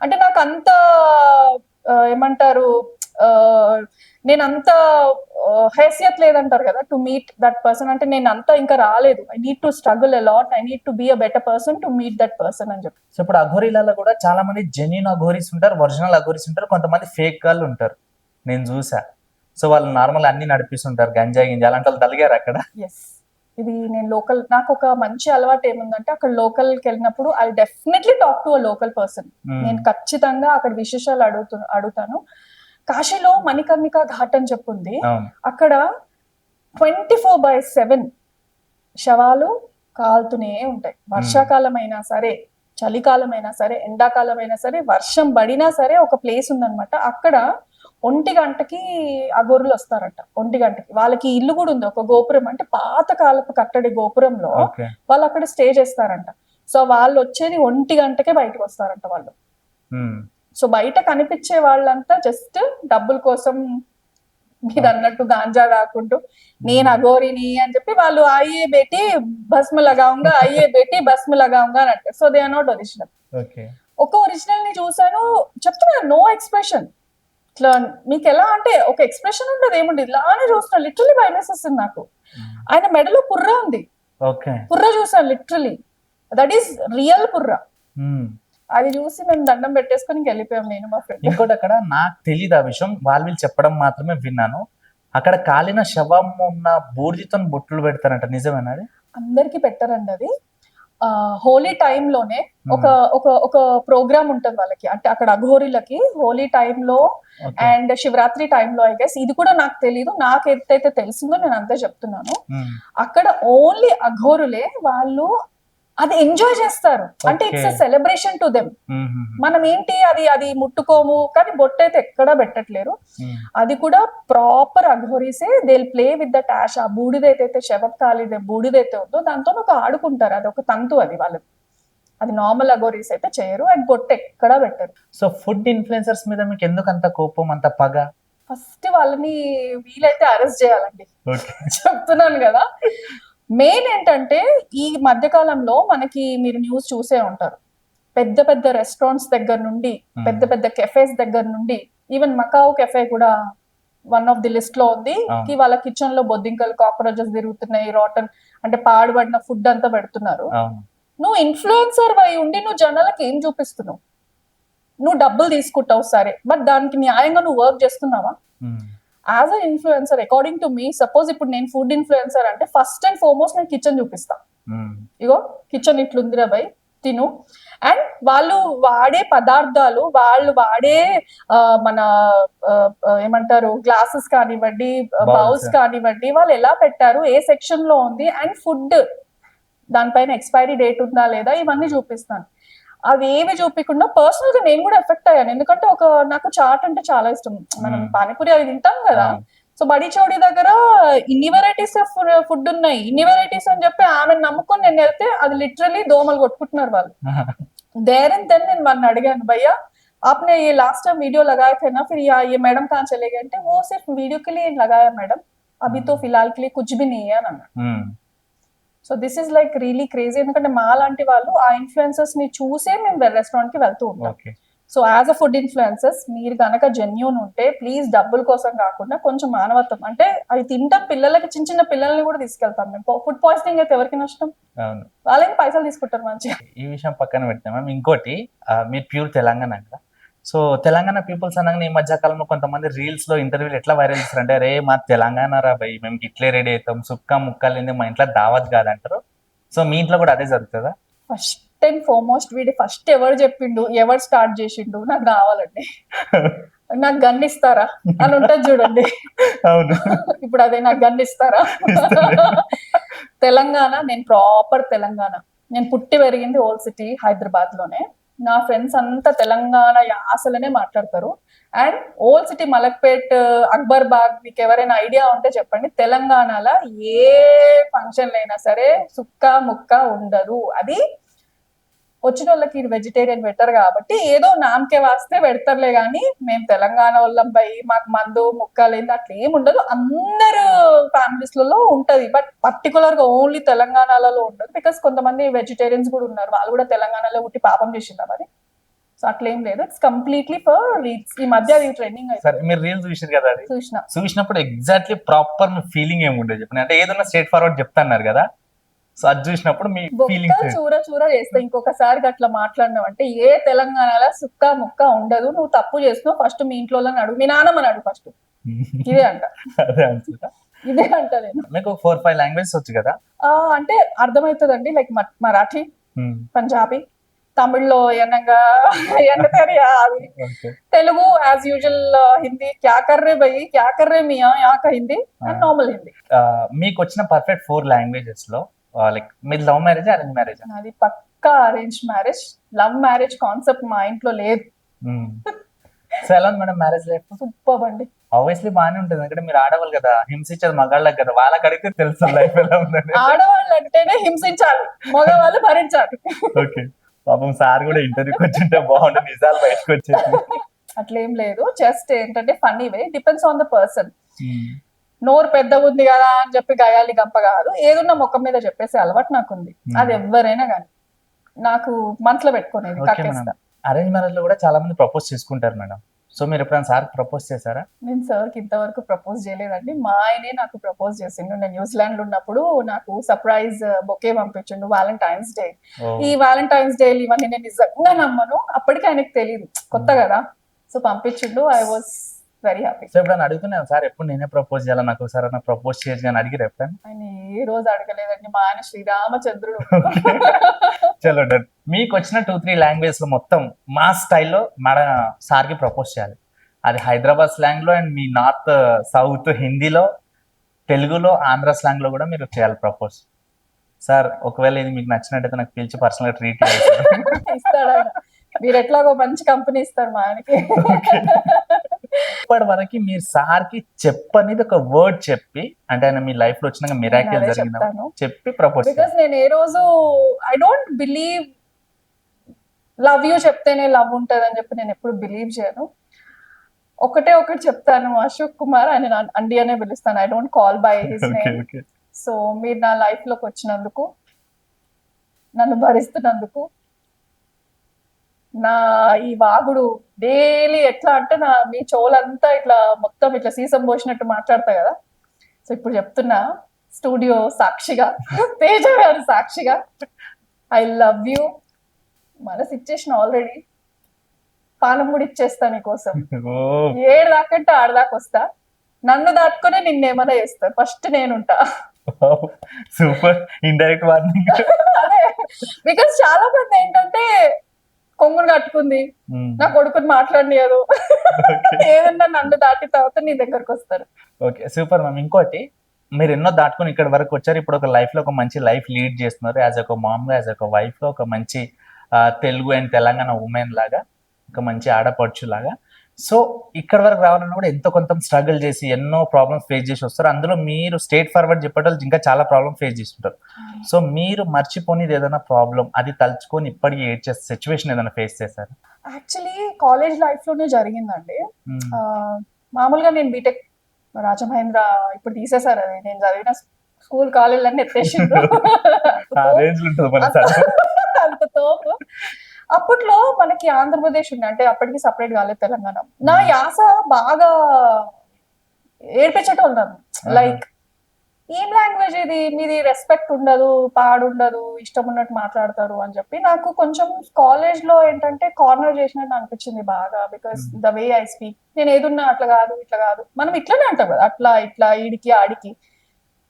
అంటే నాకు అంత ఏమంటారు, నేను అంత హైసియత్ లేదంటారు కదా టు మీట్ దట్ పర్సన్. అంటే నేను అంతా ఇంకా రాలేదు. I need to struggle a lot, I need to be a better person to meet that person అని చెప్పి. సో ఇప్పుడు అఘోరీలలో కూడా చాలా మంది జెన్యున్ అఘోరీస్ ఉంటారు, ఒరిజినల్ అఘోరీస్ ఉంటారు, కొంతమంది ఫేక్ గాళ్ళు ఉంటారు, నేను చూసా. సో వాళ్ళు నార్మల్ అన్ని నడిపిస్తుంటారు, గంజాయి గింజా అలాంటి వాళ్ళు తలిగారు అక్కడ. ఎస్, ఇది నేను లోకల్, నాకు ఒక మంచి అలవాటు ఏముందంటే అక్కడ లోకల్కి వెళ్ళినప్పుడు I definitely talk to a local person. నేను ఖచ్చితంగా అక్కడ విశేషాలు అడుగుతాను. కాశీలో మణికర్ణికా ఘాట్ అని చెప్పుంది, అక్కడ 24/7 శవాలు కాలుతూనే ఉంటాయి. వర్షాకాలం అయినా సరే, చలికాలం అయినా సరే, ఎండాకాలం అయినా సరే, వర్షం పడినా సరే ఒక ప్లేస్ ఉందన్నమాట. అక్కడ 1 గంటకి అఘోరులు వస్తారంట. 1 గంటకి వాళ్ళకి ఇల్లు కూడా ఉంది, ఒక గోపురం, అంటే పాత కాలపు కట్టడి గోపురంలో వాళ్ళు అక్కడ స్టే చేస్తారంట. సో వాళ్ళు వచ్చేది 1 గంటకే బయటకు వస్తారంట వాళ్ళు. సో బయట కనిపించే వాళ్ళంతా జస్ట్ డబ్బుల కోసం, మీరు అన్నట్టు గాంజా కాకుంటూ నేను అఘోరిని అని చెప్పి వాళ్ళు ఆయ్యే బేటి భస్మ లగాంగా, అయ్యే బేటి భస్మ లగాంగా అని అంటారు. So they are not original. ఒక ఒరిజినల్ ని చూసాను, చెప్తున్నా నో ఎక్స్ప్రెషన్. ఇట్లా మీకు ఎలా అంటే ఒక ఎక్స్ప్రెషన్ ఉండదు, ఏముంది, ఇలానే చూస్తున్నా. లిటరలీ భయం వేసేస్తుంది నాకు. ఆయన మెడలో పుర్ర ఉంది, పుర్ర చూసాను లిటరలీ, దట్ ఈస్ రియల్ పుర్ర. అది చూసి మేము దండం పెట్టేసుకొని ఇంక వెళ్ళిపోయాం, నేను మా ఫ్రెండ్. ఇంకోటి అక్కడ నాకు తెలియదు ఆ విషయం, వాళ్ళు చెప్పడం మాత్రమే విన్నాను, అక్కడ కాలిన శవం ఉన్న బూర్జితో బొట్లు పెడతారంట, నిజమేనా? అది అందరికి పెట్టారండి. అది హోలీ టైంలోనే ఒక ఒక ఒక ప్రోగ్రామ్ ఉంటుంది వాళ్ళకి, అంటే అక్కడ అఘోరీలకి హోలీ టైంలో అండ్ శివరాత్రి టైంలో. ఐ గెస్ ఇది కూడా నాకు తెలీదు, నాకు ఎంతైతే తెలిసిందో నేను అంతే చెప్తున్నాను. అక్కడ ఓన్లీ అఘోరులే వాళ్ళు అది ఎంజాయ్ చేస్తారు, అంటే it's a celebration to them. మనం ఏంటి అది ముట్టుకోము, కానీ బొట్టు అయితే ఎక్కడా పెట్టట్లేరు. అది కూడా ప్రాపర్ అఘోరీసే, they will play with that ash. ఆ బూడిదైతే శవం కాలిదే బూడిదైతే ఉందో దాంతో ఒక ఆడుకుంటారు, అది ఒక తంతు అది వాళ్ళది. అది నార్మల్ అఘోరీస్ అయితే చేయరు, అది బొట్టు ఎక్కడా పెట్టరు. సో ఫుడ్ ఇన్ఫ్లుయెన్సర్స్ మీద మీకు ఎందుకు అంత కోపం, అంత పగ? ఫస్ట్ వాళ్ళని వీలైతే అరెస్ట్ చేయాలండి, చెప్తున్నాను కదా. మెయిన్ ఏంటంటే ఈ మధ్యకాలంలో మనకి మీరు న్యూస్ చూసే ఉంటారు, పెద్ద పెద్ద రెస్టారెంట్స్ దగ్గర నుండి, పెద్ద పెద్ద కెఫేస్ దగ్గర నుండి, ఈవెన్ మకావ్ కెఫే కూడా వన్ ఆఫ్ ది లిస్ట్ లో ఉంది. వాళ్ళ కిచెన్ లో బొద్దింకలు, కాక్రోచెస్ తిరుగుతున్నాయి, రాటన్ అంటే పాడుబడిన ఫుడ్ అంతా పెడుతున్నారు. నువ్వు ఇన్ఫ్లుయెన్సర్ అయి ఉండి నువ్వు జనాలకు ఏం చూపిస్తున్నావు? నువ్వు డబ్బులు తీసుకుంటావు సరే, బట్ దానికి న్యాయంగా నువ్వు వర్క్ చేస్తున్నావా? As a influencer according to me, suppose ఇప్పుడు నేను ఫుడ్ ఇన్ఫ్లుయెన్సర్ అంటే ఫస్ట్ అండ్ ఫార్మోస్ట్ నేను కిచెన్ చూపిస్తా. ఇగో కిచెన్ ఇట్లుందిరా బై, తిను. అండ్ వాళ్ళు వాడే పదార్థాలు, వాళ్ళు వాడే మన ఏమంటారు గ్లాసెస్ కానివ్వండి, బౌల్స్ కానివ్వండి, వాళ్ళు ఎలా పెట్టారు, ఏ సెక్షన్ లో ఉంది, అండ్ ఫుడ్ దానిపైన ఎక్స్పైరీ డేట్ ఉందా లేదా, ఇవన్నీ చూపిస్తాను. అవి ఏవి చూపించకుండా పర్సనల్ గా నేను కూడా ఎఫెక్ట్ అయ్యాను, ఎందుకంటే నాకు చాట్ అంటే చాలా ఇష్టం. మనం పానీపూరి అవి తింటాం కదా, సో బడి చౌడి దగ్గర ఇన్ని వెరైటీస్ ఆఫ్ ఫుడ్ ఉన్నాయి, ఇన్ని వెరైటీస్ అని చెప్పి ఆమె నమ్ముకొని నేను వెళ్తే అది లిటరలీ దోమలు కొట్టుకుంటున్నారు వాళ్ళు. దేర్ అండ్ దెన్ నేను వాళ్ళని అడిగాను, భయ్యా आपने ये लास्ट टाइम वीडियो लगाए थे ना, फिर ये मैडम कहाँ चले गए? वो सिर्फ वीडियो के लिए लगाया मैडम, अभी तो फिलहाल के लिए कुछ भी नहीं है అన్న. So this is like really crazy, ఎందుకంటే మా లాంటి వాళ్ళు ఆ ఇన్ఫ్లుయెన్సర్స్ ని చూసే మేము రెస్టారెంట్ కి వెళ్తూ ఉంటాం. So as a food influencers మీరు కనుక జెన్యూన్ ఉంటే ప్లీజ్ డబ్బుల కోసం కాకుండా కొంచెం మానవత్వం, అంటే అవి తింటాం, పిల్లలకి చిన్న చిన్న పిల్లల్ని కూడా తీసుకెళ్తాం మేము. ఫుడ్ పాయిజనింగ్ అయితే ఎవరికి నష్టం? అవును. వాళ్ళని పైసలు తీసుకుంటారు మంచిగా. ఈ విషయం పక్కన పెడితే మ్యామ్ ఇంకోటి, మీరు ప్యూర్ తెలంగాణ కదా, సో తెలంగాణ పీపుల్స్ అనగానే ఈ మధ్య కాలంలో కొంతమంది రీల్స్ లో ఇంటర్వ్యూలు ఎట్లా వైరల్ చేస్తారంటే, రే మా తెలంగాణ రా భయ్, మేము ఇట్లే రెడీ అవుతాం, సుక్క ముక్కలేంది మా ఇంట్లో దావత్ కాదంటారు. సో మీ ఇంట్లో కూడా అదే జరుగుతుందా? ఫస్ట్ అండ్ ఫార్మోస్ట్ వీడి ఫస్ట్ ఎవరు చెప్పిండు, ఎవరు స్టార్ట్ చేసిండు, నాకు కావాలండి, నాకు గన్ ఇస్తారా అని ఉంటది చూడండి. అవును. ఇప్పుడు అదే, నాకు గన్ ఇస్తారా. తెలంగాణ, నేను ప్రాపర్ తెలంగాణ, నేను పుట్టి పెరిగింది ఓల్డ్ సిటీ హైదరాబాద్ లోనే. నా ఫ్రెండ్స్ అంతా తెలంగాణ యాసలనే మాట్లాడతారు. And old city Malakpet, Akbar Bagh, మీకు ఎవరైనా ఐడియా ఉంటే చెప్పండి. తెలంగాణలో ఏ ఫంక్షన్ అయినా సరే సుక్క ముక్క ఉండదు. అది వచ్చిన వాళ్ళకి వెజిటేరియన్ పెట్టరు కాబట్టి ఏదో నామకే వాస్తే పెడతారులే, కానీ మేము తెలంగాణ వాళ్ళం పై మాకు మందు ముక్కలేంది అట్లా ఏమి ఉండదు. అందరు ఫ్యామిలీస్ లలో ఉంటది, బట్ పర్టికులర్ గా ఓన్లీ తెలంగాణలో ఉండదు. బికాస్ కొంతమంది వెజిటేరియన్స్ కూడా ఉన్నారు, వాళ్ళు కూడా తెలంగాణలో పుట్టి పాపం చేసిందా మరి. సో అట్లా ఏం లేదు, ఇట్స్ కంప్లీట్లీ ఫర్ రీల్స్. ఈ మధ్య అది ట్రెండింగ్ సరే, మీరు రీల్స్ చూసారు కదా, అది చూసిన చూసినప్పుడు ఎగ్జాక్ట్లీ ప్రాపర్ మీ ఫీలింగ్ ఏముండదు చెప్పండి. అంటే ఏదన్నా స్ట్రేట్ ఫార్వర్డ్ చెప్తున్నారు కదా, సో అది చూసినప్పుడు మీ బొక్క ఫీలింగ్ చూర చూర చేస్తా. ఇంకొకసారి అట్లా మాట్లాడినావు అంటే, ఏ తెలంగాణలో సుక్క ముక్క ఉండదు, నువ్వు తప్పు చేస్తున్నావు, ఫస్ట్ మీ ఇంట్లో అడుగు, మీ నాన్నమ్మని అడుగు ఫస్ట్. ఇదే అంట, అదే అనుకుంటా. ఇదే అంట నేను. మీకు 4-5 లాంగ్వేజెస్ వచ్చు కదా? అంటే అర్థమవుతుందండి, లైక్ మరాఠీ, పంజాబీ, తమిళ్లో ఎన్నగా అది, okay. Telugu as usual, Hindi క్యా కర్రే భయ్ క్యా కర్రే మియా యాక హిందీ, అండ్ నార్మల్ హిందీ. మీకు వచ్చిన పర్ఫెక్ట్ 4 లాంగ్వేజెస్ లో లైక్ మీరు లవ్ మ్యారేజ్, అరేంజ్ మ్యారేజ్? నాది పక్కా arrange marriage. Love marriage concept మా ఇంట్లో లేదు. సో ఎలా ఉంది మేడం మ్యారేజ్ లైఫ్? సూపర్ అండి. ఆబ్వియస్లీ బాగానే ఉంటుంది, ఎందుకంటే మీరు ఆడవాళ్ళు కదా, హింసించేది మగాళ్ళకి కదా, వాళ్ళకి అడిగితే తెలుసు లైఫ్ ఎలా ఉందని. ఆడవాళ్ళు అంటేనే హింసించాలి, మగవాళ్ళు భరించాలి. ఓకే. పాపం సార్ కూడా ఇంటర్వ్యూకి వచ్చింటే బాగుంటుంది, నిజాలు బయటకు వచ్చేది. అట్లేం లేదు, జస్ట్ ఏంటంటే funny way, depends on the person. నోరు పెద్ద ఉంది కదా అని చెప్పి గయాలి గంప కాదు, ఏదున్నా ముఖం మీద చెప్పేసి అలవాటు నాకుంది. అది ఎవరైనా కానీ నాకు మనసులో పెట్టుకునేది కక్కేస్తా. అరేంజ్ మ్యారేజ్ లో కూడా చాలా మంది ప్రపోజ్ చేసుకుంటారు మేడం, సో మీరు ఎప్పుడైనా సార్ ప్రపోజ్ చేశారా? నేను సార్కి ఇంతవరకు ప్రపోజ్ చేయలేదండి, మా ఆయనే నాకు ప్రపోజ్ చేసిండు. నేను న్యూజిలాండ్ లో ఉన్నప్పుడు నాకు సర్ప్రైజ్ బొకే పంపించిండు వ్యాలంటైన్స్ డే. ఈ వ్యాలంటైన్స్ డే ఇవన్నీ నేను నిజంగా నమ్మను, అప్పటికి ఆయనకు తెలియదు, కొత్త కదా, సో పంపించిండు. I was very happy. So ఎప్పుడైనా అడుగుతున్నాను సార్, ఎప్పుడు నేనే ప్రపోజ్ చేయాలి, నాకు సార్ అన్న ప్రపోజ్ చేయొచ్చు కానీ అడిగిరు ఎప్పుడైనా? ఆయన ఏ రోజు అడగలేదండి, మా ఆయన శ్రీరామచంద్రుడు. చలో డన్. మీకు వచ్చిన 2-3 లాంగ్వేజ్ లో మొత్తం మా స్టైల్లో మేడం సార్కి ప్రపోజ్ చేయాలి. అది హైదరాబాద్ స్లాంగ్ లో, అండ్ మీ నార్త్ సౌత్ హిందీలో, తెలుగులో, ఆంధ్ర స్లాంగ్ లో కూడా మీరు చేయాలి ప్రపోజ్. సార్ ఒకవేళ ఇది మీకు నచ్చినట్టయితే నాకు పిలిచి పర్సనల్ గా ట్రీట్ ఇస్తాడు ఆయన, మీరు ఎట్లాగో మంచి కంపెనీ ఇస్తారు మా ఆయనకి. ఇప్పటి వరకు మీరు సార్ కి చెప్పనిది ఒక వర్డ్ చెప్పి, అంటే ఆయన మీ లైఫ్ లో వచ్చిన మిరాకిల్ జరిగిన చెప్పి ప్రపోజ్. బికాస్ నేను ఏ రోజు I don't believe love you చెప్తేనే లవ్ ఉంటది అని చెప్పి నేను ఎప్పుడు బిలీవ్ చేయను. ఒకటే ఒకటి చెప్తాను, అశోక్ కుమార్, ఆయన అండి అనే పిలుస్తాను, I don't call by his name. So మీరు నా లైఫ్ లోకి వచ్చినందుకు, నన్ను భరిస్తున్నందుకు, నా ఈ వాగుడు డైలీ ఎట్లా అంటే మీ చెవులంతా ఇట్లా మొత్తం ఇట్లా సీసం పోసినట్టు మాట్లాడతా కదా, సో ఇప్పుడు చెప్తున్నా స్టూడియో సాక్షిగా, తేజ గారు సాక్షిగా, ఐ లవ్ యూ. మన సిచ్యుయేషన్ ఆల్రెడీ, పానం కూడా ఇచ్చేస్తా నీకోసం, ఏడు దాకంటే ఆడదాకా వస్తా, నన్ను దాటుకునే నిన్నేమన్నా చేస్తా, ఫస్ట్ నేనుంటా. Super indirect warning. అదే, బికాస్ చాలా మంది ఏంటంటే కొంగును కట్టుకుంది, నా కొడుకుని మాట్లాడనియదు, ఏదన్నా నన్ను దాటి తర్వాత నీ దగ్గరకు వస్తారు. Okay super ma'am. ఇంకోటి, మీరు ఎన్నో దాటుకుని ఇక్కడ వరకు వచ్చారు, ఇప్పుడు ఒక లైఫ్ లో ఒక మంచి లైఫ్ లీడ్ చేస్తున్నారు, యాజ్ ఒక మామ్ గా, యాజ్ ఒక వైఫ్ గా, ఒక మంచి తెలుగు అండ్ తెలంగాణ ఉమెన్ లాగా, ఒక మంచి ఆడపడుచు లాగా. సో ఇక్కడ వరకు రావాలన్నా కూడా ఎంతో కొంత స్ట్రగుల్ చేసి ఎన్నో ప్రాబ్లమ్స్ ఫేస్ చేసి వస్తారు. అందులో మీరు స్ట్రేట్ ఫార్వర్డ్ చెప్పేటప్పుడు ఇంకా చాలా ప్రాబ్లమ్ ఫేస్ చేస్తుంటారు. సో మీరు మర్చిపోనిది ఏదైనా ప్రాబ్లం, అది తలుచుకొని ఇప్పటికీ ఏడ్చే సిచ్యువేషన్ ఏదైనా ఫేస్ చేశారు? యాక్చువల్లీ కాలేజ్ లైఫ్ లోనే జరిగిందండి. మామూలుగా నేను బీటెక్ రాజమహేంద్ర, ఇప్పుడు తీసేశారు అది, నేను చదివిన స్కూల్ కాలేజ్ అన్ని ఎత్తేసిండ్రు, అంత తోపు. అప్పట్లో మనకి ఆంధ్రప్రదేశ్ ఉండే, అంటే అప్పటికి సపరేట్ కాలేదు తెలంగాణ. నా యాస బాగా ఏడ్పించటం ఉన్నాను, లైక్ ఏం లాంగ్వేజ్ ఇది, మీది రెస్పెక్ట్ ఉండదు, పాడుండదు, ఇష్టం ఉన్నట్టు మాట్లాడతారు అని చెప్పి నాకు కొంచెం కాలేజ్ లో ఏంటంటే కార్నర్ చేసినట్టు అనిపించింది బాగా. Because the way I speak, నేను ఏదున్నా అట్లా కాదు ఇట్లా కాదు, మనం ఇట్లనే అంటాం కదా, అట్లా ఇట్లా ఈడికి ఆడికి.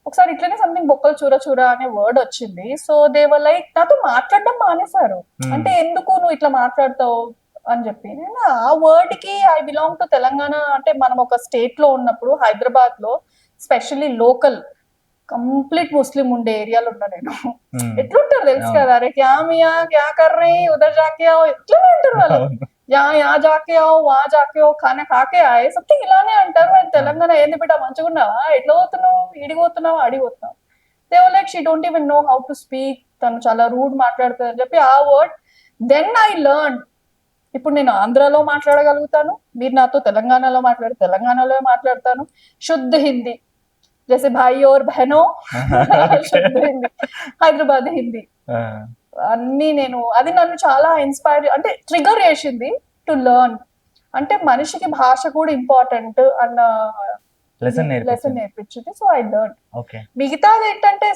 ఒకసారి ఇట్లనే సంథింగ్ బొక్కలు చూర చూర అనే వర్డ్ వచ్చింది. సో దేవర్ లైక్ నాతో మాట్లాడడం మానేశారు. అంటే ఎందుకు నువ్వు ఇట్లా మాట్లాడతావు అని చెప్పి. నేను ఆ వర్డ్ కి ఐ బిలాంగ్ టు తెలంగాణ. అంటే మనం ఒక స్టేట్ లో ఉన్నప్పుడు హైదరాబాద్ లో స్పెషల్లీ లోకల్ కంప్లీట్ ముస్లిం ఉండే ఏరియాలో ఉన్నా నేను. ఎట్లుంటారు తెలుసు కదా, అరే క్యా మియా క్యా కర్ రహే ఉదర్ జాకే आओ, ఇట్లనే అంటారు వాళ్ళు. యా జాకే आओ వా జాకే आओ ఖానా ఖాకే ఆయే, సంథింగ్ ఇలానే అంటారు. అండ్ తెలంగాణ ఏంది బిడ్డ మంచిగా ఉన్నావా, ఎట్లా పోతున్నావు, ఈడికి పోతున్నావా ఆడికి పోతున్నావు. They were like she don't even know how to speak, తను చాలా రూడ్ మాట్లాడుతుంది అని చెప్పి ఆ వర్డ్. Then I learn. ఇప్పుడు నేను ఆంధ్రాలో మాట్లాడగలుగుతాను, మీరు నాతో తెలంగాణలో తెలంగాణలో మాట్లాడతాను. శుద్ధ హిందీ, జైసే భాయి और बहनों శుద్ధ హిందీ, హైదరాబాద్ హిందీ అన్ని నేను. అది నన్ను చాలా ఇన్స్పైర్, అంటే ట్రిగర్ చేసింది టు లెర్న్. అంటే మనిషికి భాష కూడా ఇంపార్టెంట్ అన్న లెసన్ నేర్పించింది. So I learn. మిగతాది ఏంటంటే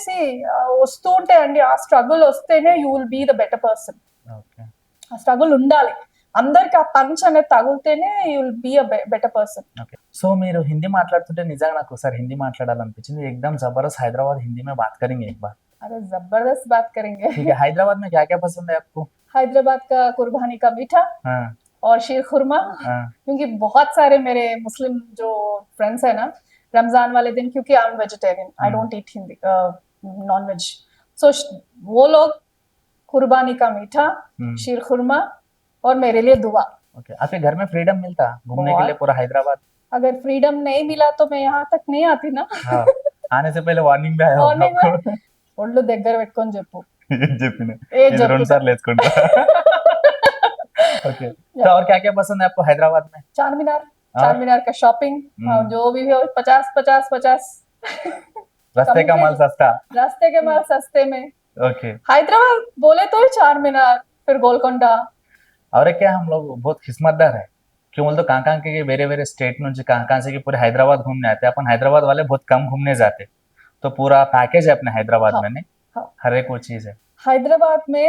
వస్తూ ఉంటాయండి, ఆ స్ట్రగుల్ వస్తేనే you will be the better person. ఆ స్ట్రగుల్ ఉండాలి, అందరికి ఆ పంచ్ అనేది తగిలితేనే you will be a better person. So మీరు హిందీ మాట్లాడుతుంటే నిజంగా నాకు ఒకసారి హిందీ మాట్లాడాలనిపించింది. एकदम जबरदस्त हैदराबाद हिंदी में बात करेंगे एक बार. अरे जबरदस्त बात करेंगे. ठीक है, हैदराबाद में क्या क्या पसंद है आपको? हैदराबाद का कुर्बानी का मीठा और शीर खुरमा, क्योंकि बहुत सारे मेरे मुस्लिम जो फ्रेंड्स है ना, रमजान वाले दिन, क्योंकि I am vegetarian, I don't eat Hindi non veg, so वो लोग कुर्बानी का मीठा, शीर खुरमा और मेरे लिए दुआ. आपके घर में फ्रीडम मिलता घूमने के लिए पूरा हैदराबाद? अगर फ्रीडम नहीं मिला तो मैं यहाँ तक नहीं आती ना. आने से पहले वार्निंग भी आया होगा. ఒళ్ళు దగ్గర పెట్టుకొని చెప్పు. రెండు సార్లు వేసుకుంటా. ओके, तो और क्या क्या पसंद है आपको हैदराबाद में? चार मीनार का शॉपिंग, जो भी हो 50-50-50. रास्ते का माल सस्ता, रास्ते के माल सस्ते में. ओके, हैदराबाद बोले तो चार मीनार, फिर गोलकोंडा. और क्या हम लोग बहुत किस्मतदार है, क्यों बोलते कहाँ के वेरे वेरे स्टेट నుంచి कहाँ से पूरे हैदराबाद घूमने आते हैं. अपन हैदराबाद वाले बहुत कम घूमने जाते, तो पूरा पैकेज है अपने हैदराबाद में. नहीं, हर एक वो चीज है. हैदराबाद में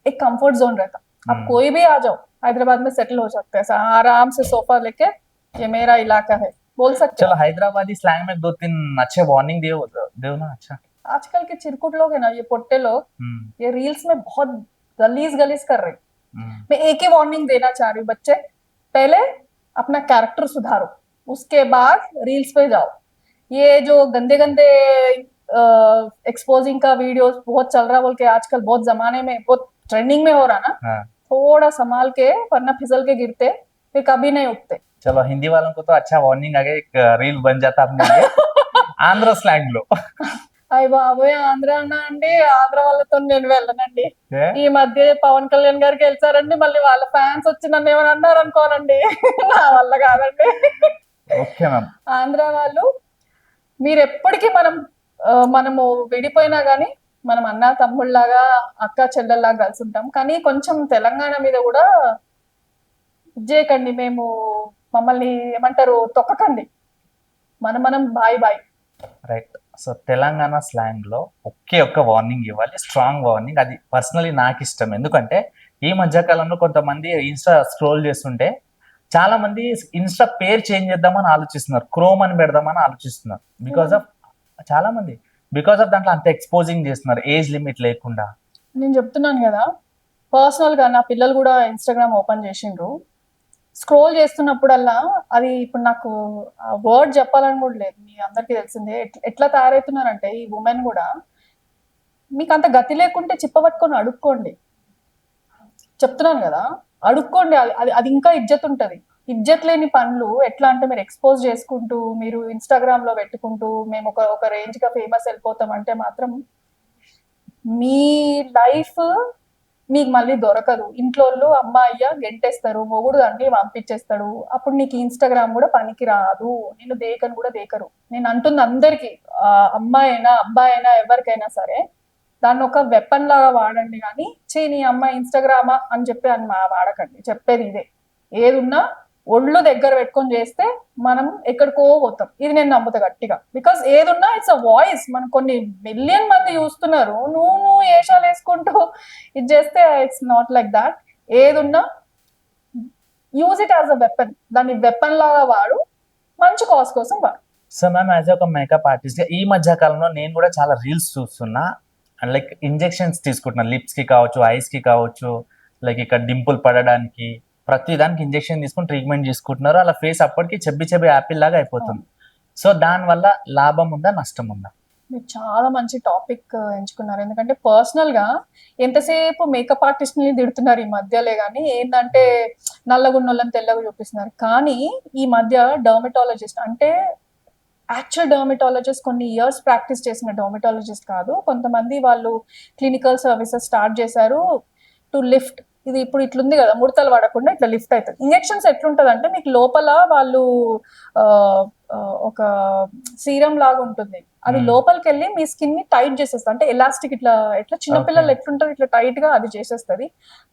एक कंफर्ट जोन रहता, आप कोई भी आ जाओ हैदराबाद में सेटल हो सकते हैं आराम से, सोफा लेके ये मेरा इलाका है बोल सकते. चलो हैदराबादी स्लैंग में 2-3 अच्छे वार्निंग दो ना. अच्छा, आजकल के चिरकुट लोग है ना, ये पोट्टे लोग, ये रील्स में बहुत गलीज कर रहे. मैं एक ही वार्निंग देना चाह रही हूँ, बच्चे पहले अपना कैरेक्टर सुधारो, उसके बाद रील्स पे जाओ. ये जो गंदे एक्सपोजिंग का वीडियो बहुत चल रहा बोल के आजकल, बहुत जमाने में बहुत ट्रेंडिंग में हो रहा ना, थोड़ा संभाल के, वरना फिसल के गिरते फिर कभी नहीं उठते. चलो हिंदी वालों को तो अच्छा वार्निंग आ गया, एक रील बन जाता अपने लिए. ఆంధ్ర స్లాంగ్ లో అయ్య బాబోయ్, ఆంధ్ర అన్నా అండి, ఆంధ్ర వాళ్ళతో నేను వెళ్ళనండి. ఈ మధ్య పవన్ కళ్యాణ్ గారికి వెళ్తారండి, మళ్ళీ వాళ్ళ ఫ్యాన్స్ వచ్చి నన్ను ఏమైనా అన్నారు అనుకోనండి, నా వల్ల కాదండి. ఓకే మ్యామ్, ఆంధ్ర వాళ్ళు మీరు ఎప్పటికీ మనము విడిపోయినా గానీ మనం అన్న తమ్ముళ్ళలాగా, అక్క చెల్లెల్లాగా కలిసి ఉంటాం. కానీ కొంచెం తెలంగాణ మీద కూడా చేయకండి, మమ్మల్ని ఏమంటారు, తొక్కకండి, మనం బాయ్ బాయ్. రైట్. సో తెలంగాణ స్లాంగ్ లో ఒక్క వార్నింగ్ ఇవ్వాలి, స్ట్రాంగ్ వార్నింగ్. అది పర్సనలీ నాకు ఇష్టం, ఎందుకంటే ఈ మధ్యకాలంలో కొంతమంది ఇన్స్టా స్క్రోల్ చేస్తుంటే చాలా మంది ఇన్స్టా పేరు చేంజ్ చేద్దామని ఆలోచిస్తున్నారు, క్రోమ్ అని పెడదామని ఆలోచిస్తున్నారు. చాలా మంది బికాస్ ఆఫ్ దాంట్లో అంత ఎక్స్పోజింగ్ చేస్తున్నారు, ఏజ్ లిమిట్ లేకుండా. నేను చెప్తున్నాను కదా, పర్సనల్ గా నా పిల్లలు కూడా ఇన్స్టాగ్రామ్ ఓపెన్ చేసిండ్రు. స్క్రోల్ చేస్తున్నప్పుడల్లా అది, ఇప్పుడు నాకు వర్డ్ చెప్పాలని కూడా లేదు, మీ అందరికీ తెలిసిందే ఎట్లా తయారవుతున్నారంటే ఈ ఉమెన్ కూడా. మీకు అంత గతి లేకుంటే చిప్పబట్టుకొని అడుక్కోండి, చెప్తున్నాను కదా, అడుక్కోండి. అది ఇంకా ఇజ్జత్ ఉంటది. ఇజ్జత్ లేని పనులు ఎట్లా అంటే, మీరు ఎక్స్పోజ్ చేసుకుంటూ, మీరు ఇన్స్టాగ్రామ్ లో పెట్టుకుంటూ, మేము ఒక రేంజ్ గా ఫేమస్ వెళ్ళిపోతాం అంటే మాత్రం మీ లైఫ్ నీకు మళ్ళీ దొరకదు. ఇంట్లో అమ్మాయ్య గెంటేస్తారు, మొగుడు అన్ని పంపించేస్తాడు, అప్పుడు నీకు ఇన్స్టాగ్రామ్ కూడా పనికి రాదు, నేను దేకను కూడా దేకరు. నేను అంటుంది అందరికి, అమ్మాయి అయినా అబ్బాయి అయినా ఎవరికైనా సరే, దాన్ని ఒక వెపన్ లాగా వాడండి, కానీ నీ అమ్మ ఇన్స్టాగ్రామా అని చెప్పి అని వాడకండి. చెప్పేది ఇదే, ఏదున్నా ఒళ్ళు దగ్గర పెట్టుకొని చేస్తే మనం ఎక్కడికో పోతాం. ఇది నేను నమ్ముతా గట్టిగా. బికాస్ ఏదున్నా ఇట్స్ అ వాయిస్. మనం కొన్ని మిలియన్ మంది చూస్తున్నారు, నువ్వు ఏషాలు వేసుకుంటూ ఇది చేస్తే ఇట్స్ నాట్ లైక్ దాట్. ఏదున్నా use it as a weapon. దాన్ని వెపన్ లాగా వాడు, మంచి కాజ్ కోసం వాడు. సో మ్యామ్, యాజ్ ఒక మేకప్ ఆర్టిస్ట్ గా ఈ మధ్య కాలంలో నేను కూడా చాలా రీల్స్ చూస్తున్నా. అండ్ లైక్ ఇంజెక్షన్స్ తీసుకుంటున్నా, లిప్స్ కి కావచ్చు, ఐస్ కి కావచ్చు, లైక్ ఇక్కడ డింపుల్ పడడానికి, ప్రతి దానికి ఇంజెక్షన్ తీసుకుని ట్రీట్మెంట్ తీసుకుంటున్నారు. అలా ఫేస్ అప్పటికి చెబ్బి యాపిల్ లాగా అయిపోతుంది. సో దాని వల్ల లాభం ఉందా, నష్టం ఉందా? మీరు చాలా మంచి టాపిక్ ఎంచుకున్నారు. ఎందుకంటే పర్సనల్ గా ఎంతసేపు మేకప్ ఆర్టిస్ట్ ని తిడుతున్నారు ఈ మధ్యలే, కానీ ఏంటంటే నల్లగున్నోళ్ళని తెల్లగా చూపిస్తున్నారు. కానీ ఈ మధ్య డర్మటాలజిస్ట్, అంటే యాక్చువల్ డర్మటాలజిస్ట్, కొన్ని ఇయర్స్ ప్రాక్టీస్ చేసిన డర్మటాలజిస్ట్ కాదు, కొంతమంది వాళ్ళు క్లినికల్ సర్వీసెస్ స్టార్ట్ చేశారు టు లిఫ్ట్. ఇది ఇప్పుడు ఇట్లుంది కదా, ముడతలు పడకుండా ఇట్లా లిఫ్ట్ అవుతుంది. ఇంజెక్షన్స్ ఎట్లుంటది అంటే మీకు లోపల వాళ్ళు ఒక సీరం లాగా ఉంటుంది, అది లోపలికి వెళ్ళి మీ స్కిన్ ని టైట్ చేసేస్తుంది. అంటే ఎలాస్టిక్ ఇట్లా చిన్నపిల్లలు ఎట్లుంటారు ఇట్లా టైట్ గా అది చేసేస్తుంది.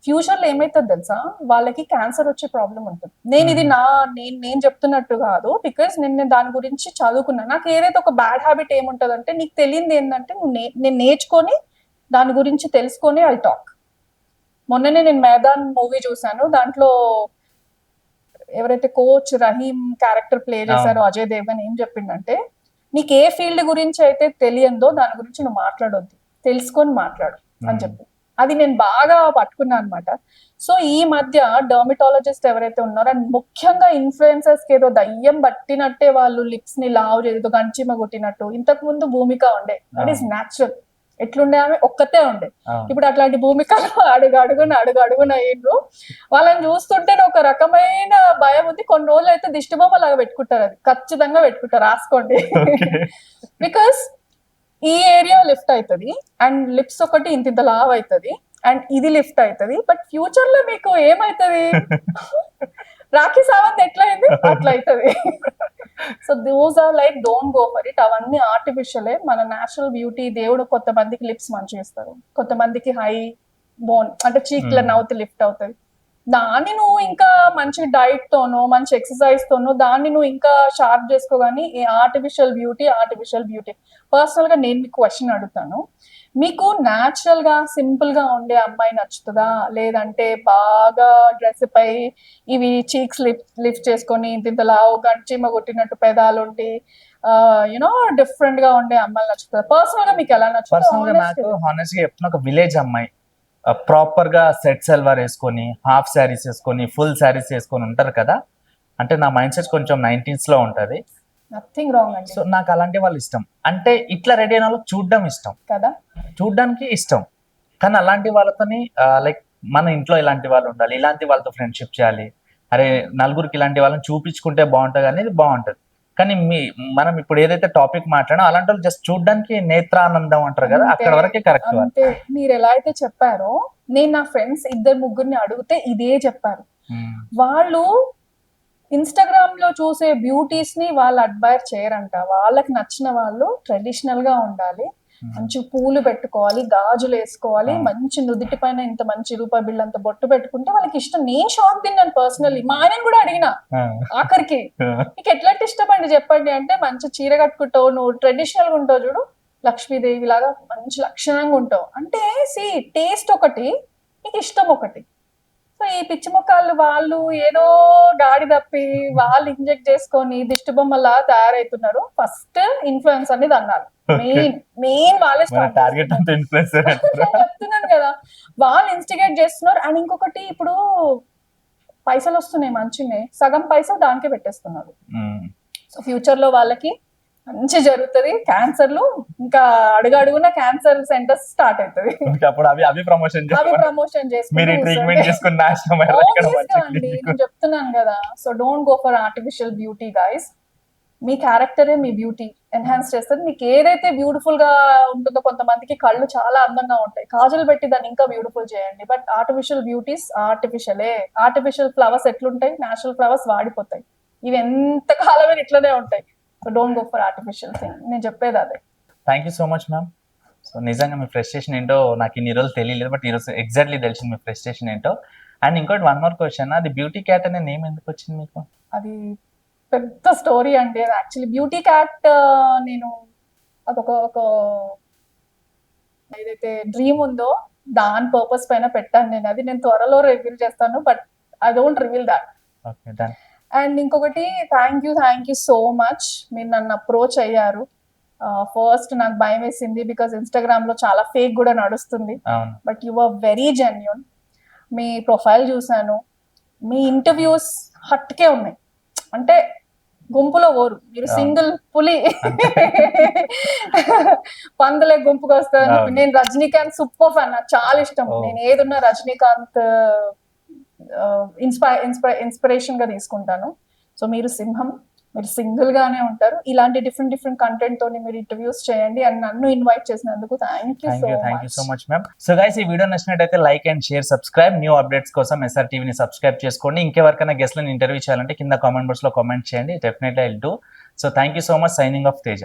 ఫ్యూచర్ లో ఏమైతుంది తెలుసా, వాళ్ళకి క్యాన్సర్ వచ్చే ప్రాబ్లం ఉంటుంది. నేను ఇది నేను చెప్తున్నట్టు కాదు, బికాస్ నేను దాని గురించి చదువుకున్నా. నాకు ఏదైతే ఒక బ్యాడ్ హ్యాబిట్ ఏముంటది అంటే, నీకు తెలియంది ఏంటంటే నేను నేర్చుకొని దాని గురించి తెలుసుకొని ఐ టాక్. మొన్ననే నేను మైదాన్ మూవీ చూసాను. దాంట్లో ఎవరైతే కోచ్ రహీం క్యారెక్టర్ ప్లే చేశారో అజయ్ దేవగన్ ఏం చెప్పిండంటే, నీకు ఏ ఫీల్డ్ గురించి అయితే తెలియందో దాని గురించి నువ్వు మాట్లాడొద్దు, తెలుసుకొని మాట్లాడు అని చెప్పి. అది నేను బాగా పట్టుకున్నాను అనమాట. సో ఈ మధ్య డర్మటాలజిస్ట్ ఎవరైతే ఉన్నారో, అండ్ ముఖ్యంగా ఇన్ఫ్లుయెన్సర్స్ కి ఏదో దయ్యం పట్టినట్టే వాళ్ళు లిప్స్ ని లావు చేదు గంచిమ కొట్టినట్టు. ఇంతకు ముందు భూమిక ఉండే, దట్ ఈస్ న్యాచురల్. ఎట్లుండే ఆమె ఒక్కతే ఉండే. ఇప్పుడు అట్లాంటి భూమికలు అడుగడుగున అయ్యిండ్రు. వాళ్ళని చూస్తుంటే ఒక రకమైన భయం ఉంది. కొన్ని రోజులు అయితే దిష్టి బొమ్మ లాగా పెట్టుకుంటారు, అది ఖచ్చితంగా పెట్టుకుంటారు, రాసుకోండి. బికాస్ ఈ ఏరియా లిఫ్ట్ అవుతుంది, అండ్ లిప్స్ ఒకటి ఇంత లావ్ అవుతుంది, అండ్ ఇది లిఫ్ట్ అవుతుంది. బట్ ఫ్యూచర్ లో మీకు ఏమైతుంది, రాఖీ సావంత్ ఎట్లా అయింది అట్లా అవుతుంది. So those are like, don't go for it. అవన్నీ ఆర్టిఫిషియలే. మన నేచురల్ బ్యూటీ దేవుడు కొంతమందికి లిప్స్ మంచిగా ఇస్తారు, కొంతమందికి హై బోన్ అంటే చీక్ల నవ్వుతూ లిఫ్ట్ అవుతుంది. దాన్ని నువ్వు ఇంకా మంచి డైట్ తోనో మంచి ఎక్సర్సైజ్ తోనో దాన్ని నువ్వు ఇంకా షార్ప్ చేసుకోగాని ఆర్టిఫిషియల్ బ్యూటీ. పర్సనల్ గా నేను మీకు క్వశ్చన్ అడుగుతాను, మీకు న్యాచురల్ గా సింపుల్ గా ఉండే అమ్మాయి నచ్చుతుందా, లేదంటే బాగా డ్రెస్ పై ఇవి చీక్స్ లిఫ్ట్ చేసుకొని ఇంత లావు గంచిమ కొట్టినట్టు పెదాలు ఉండి యునో డిఫరెంట్ గా ఉండే అమ్మాయిలు నచ్చుతుందా? పర్సనల్ గా మీకు ఎలా పర్సనల్ గా నాకు నచ్చుతుంది? హానెస్ట్ గా చెప్తున్నా, ఒక విలేజ్ అమ్మాయి ప్రాపర్ గా సెట్ సల్వార్ వేసుకొని, హాఫ్ శారీస్ వేసుకొని, ఫుల్ శారీస్ వేసుకొని ఉంటారు కదా, అంటే నా మైండ్ సెట్ కొంచెం 90s లో ఉంటది. నథింగ్ రాంగ్ అండి. సో నాకు అలాంటి వాళ్ళు ఇష్టం. అంటే ఇట్లా రెడీ అయిన వాళ్ళు చూడడం ఇష్టం కదా, చూడడానికి ఇష్టం. కానీ అలాంటి వాళ్ళతోని లైక్ మన ఇంట్లో ఇలాంటి వాళ్ళు ఉండాలి, ఇలాంటి వాళ్ళతో ఫ్రెండ్షిప్ చేయాలి, అరే నలుగురికి ఇలాంటి వాళ్ళని చూపించుకుంటే బాగుంటుంది అనేది బాగుంటది. కానీ మనం ఇప్పుడు ఏదైతే టాపిక్ మాట్లాడో అలాంటి వాళ్ళు జస్ట్ చూడడానికి నేత్రానందం అంటారు కదా, అక్కడ వరకే కరెక్ట్. అంటే మీరు ఎలా అయితే చెప్పారో, నేను నా ఫ్రెండ్స్ 2-3 అడిగితే ఇదే చెప్పారు. వాళ్ళు ఇన్స్టాగ్రామ్ లో చూసే బ్యూటీస్ ని వాళ్ళు అడ్మైర్ చేయరంట. వాళ్ళకి నచ్చిన వాళ్ళు ట్రెడిషనల్ గా ఉండాలి, మంచి పూలు పెట్టుకోవాలి, గాజులు వేసుకోవాలి, మంచి నుదిటి పైన ఇంత మంచి రూపాయి బిల్ అంత బొట్టు పెట్టుకుంటే వాళ్ళకి ఇష్టం. నేను షాక్ తిన్నాను పర్సనల్లీ. మా ఆయన కూడా అడిగిన ఆఖరికి, నీకు ఎట్లాంటి ఇష్టపండి చెప్పండి అంటే, మంచి చీర కట్టుకుంటావు, నువ్వు ట్రెడిషనల్ గా ఉంటావు చూడు, లక్ష్మీదేవి లాగా మంచి లక్షణంగా ఉంటావు అంటే, టేస్ట్ ఒకటి, నీకు ఇష్టం ఒకటి. సో ఈ పిచ్చి మొక్కలు వాళ్ళు ఏదో గాడి తప్పి వాళ్ళు ఇంజెక్ట్ చేసుకొని దిష్టి బొమ్మలా తయారవుతున్నారు. ఫస్ట్ ఇన్ఫ్లుయెన్స్ అనేది అన్నారు, మెయిన్ వాళ్ళే టార్గెట్ అంతా ఇన్ఫ్లుయెన్సర్ చెప్తున్నాను కదా, వాళ్ళు ఇన్స్టిగేట్ చేస్తున్నారు. అండ్ ఇంకొకటి, ఇప్పుడు పైసలు వస్తున్నాయి మంచినే, సగం పైసలు దానికే పెట్టేస్తున్నారు. సో ఫ్యూచర్ లో వాళ్ళకి మంచి జరుగుతుంది. క్యాన్సర్లు ఇంకా అడుగడుగున క్యాన్సర్ సెంటర్స్ స్టార్ట్ అవుతుంది. అప్పుడు అవి ప్రమోషన్ నేను చెప్తున్నాను కదా. So don't go for artificial beauty guys. మీ క్యారెక్టరే మీ బ్యూటీ ఎన్హాన్స్ చేస్తుంది. మీకు ఏదైతే బ్యూటిఫుల్ గా ఉంటుందో, కొంతమందికి కళ్ళు చాలా అందంగా ఉంటాయి, కాజులు పెట్టి దాన్ని ఇంకా బ్యూటిఫుల్ చేయండి. But artificial beauties artificial flowers ఎట్లుంటాయి, నేచురల్ ఫ్లవర్స్ వాడిపోతాయి. ఇవి ఎంత కాలమే ఇట్లనే ఉంటాయి. So don't go for artificial thing. నేను చెప్పేది అదే. Thank you so much ma'am. So నిజంగా మీ ఫ్రస్ట్రేషన్ ఏంటో నాకు ఇన్ని రోజులు తెలియలేదు, బట్ ఈరోజు ఎగ్జాక్ట్లీ తెలిసింది మీ ఫ్రస్ట్రేషన్ ఏంటో. అండ్ ఇంకోటి వన్ మోర్ క్వశ్చన్, అది బ్యూటీ క్యాట్ అనే నేమ్ ఎందుకు వచ్చింది మీకు? అది పెద్ద స్టోరీ అండి. యాక్చువల్లీ బ్యూటీ క్యాట్ నేను ఒక ఏదైతే డ్రీమ్ ఉందో దాని పర్పస్ పైన పెట్టాను నేను. అది నేను త్వరలో రివీల్ చేస్తాను, but I don't reveal that. Okay done. And ఇంకొకటి థ్యాంక్ యూ సో మచ్, మీరు నన్ను అప్రోచ్ అయ్యారు. ఫస్ట్ నాకు భయం వేసింది, బికాస్ ఇన్స్టాగ్రామ్ లో చాలా ఫేక్ కూడా నడుస్తుంది, అవును. But you are very genuine. మీ ప్రొఫైల్ చూసాను, మీ ఇంటర్వ్యూస్ హట్కే ఉన్నాయి, అంటే గుంపులో ఓరు, మీరు అవును. సింగిల్ పులి పందులే గుంపుకు వస్తారు. అవును. నేను రజనీకాంత్ సూపర్ ఫ్యాన్, నాకు చాలా ఇష్టం. ఓ. నేను ఏదున్నా రజనీకాంత్ ఇన్స్పిరేషన్ గా తీసుకుంటాను. సో మీరు సింహం, మీరు సింగిల్ గానే ఉంటారు. ఇలాంటి డిఫరెంట్ కంటెంట్ తోని మీరు ఇంటర్వ్యూస్ చేయండి. అండ్ నన్ను ఇన్వైట్ చేసినందుకు thank you so much ma'am. So guys, ఈ వీడియో నచ్చినట్టయితే like and share, subscribe. New updates కోసం ఎస్ఆర్ టీవీని సబ్స్క్రైబ్ చేసుకోండి. ఇంకెవరికైనా గెస్ట్లను ఇంటర్వ్యూ చేయాలంటే కింద కామెంట్ బాక్స్ లో కామెంట్ చేయండి, definitely I will do. So thank you so much. Signing off Teja.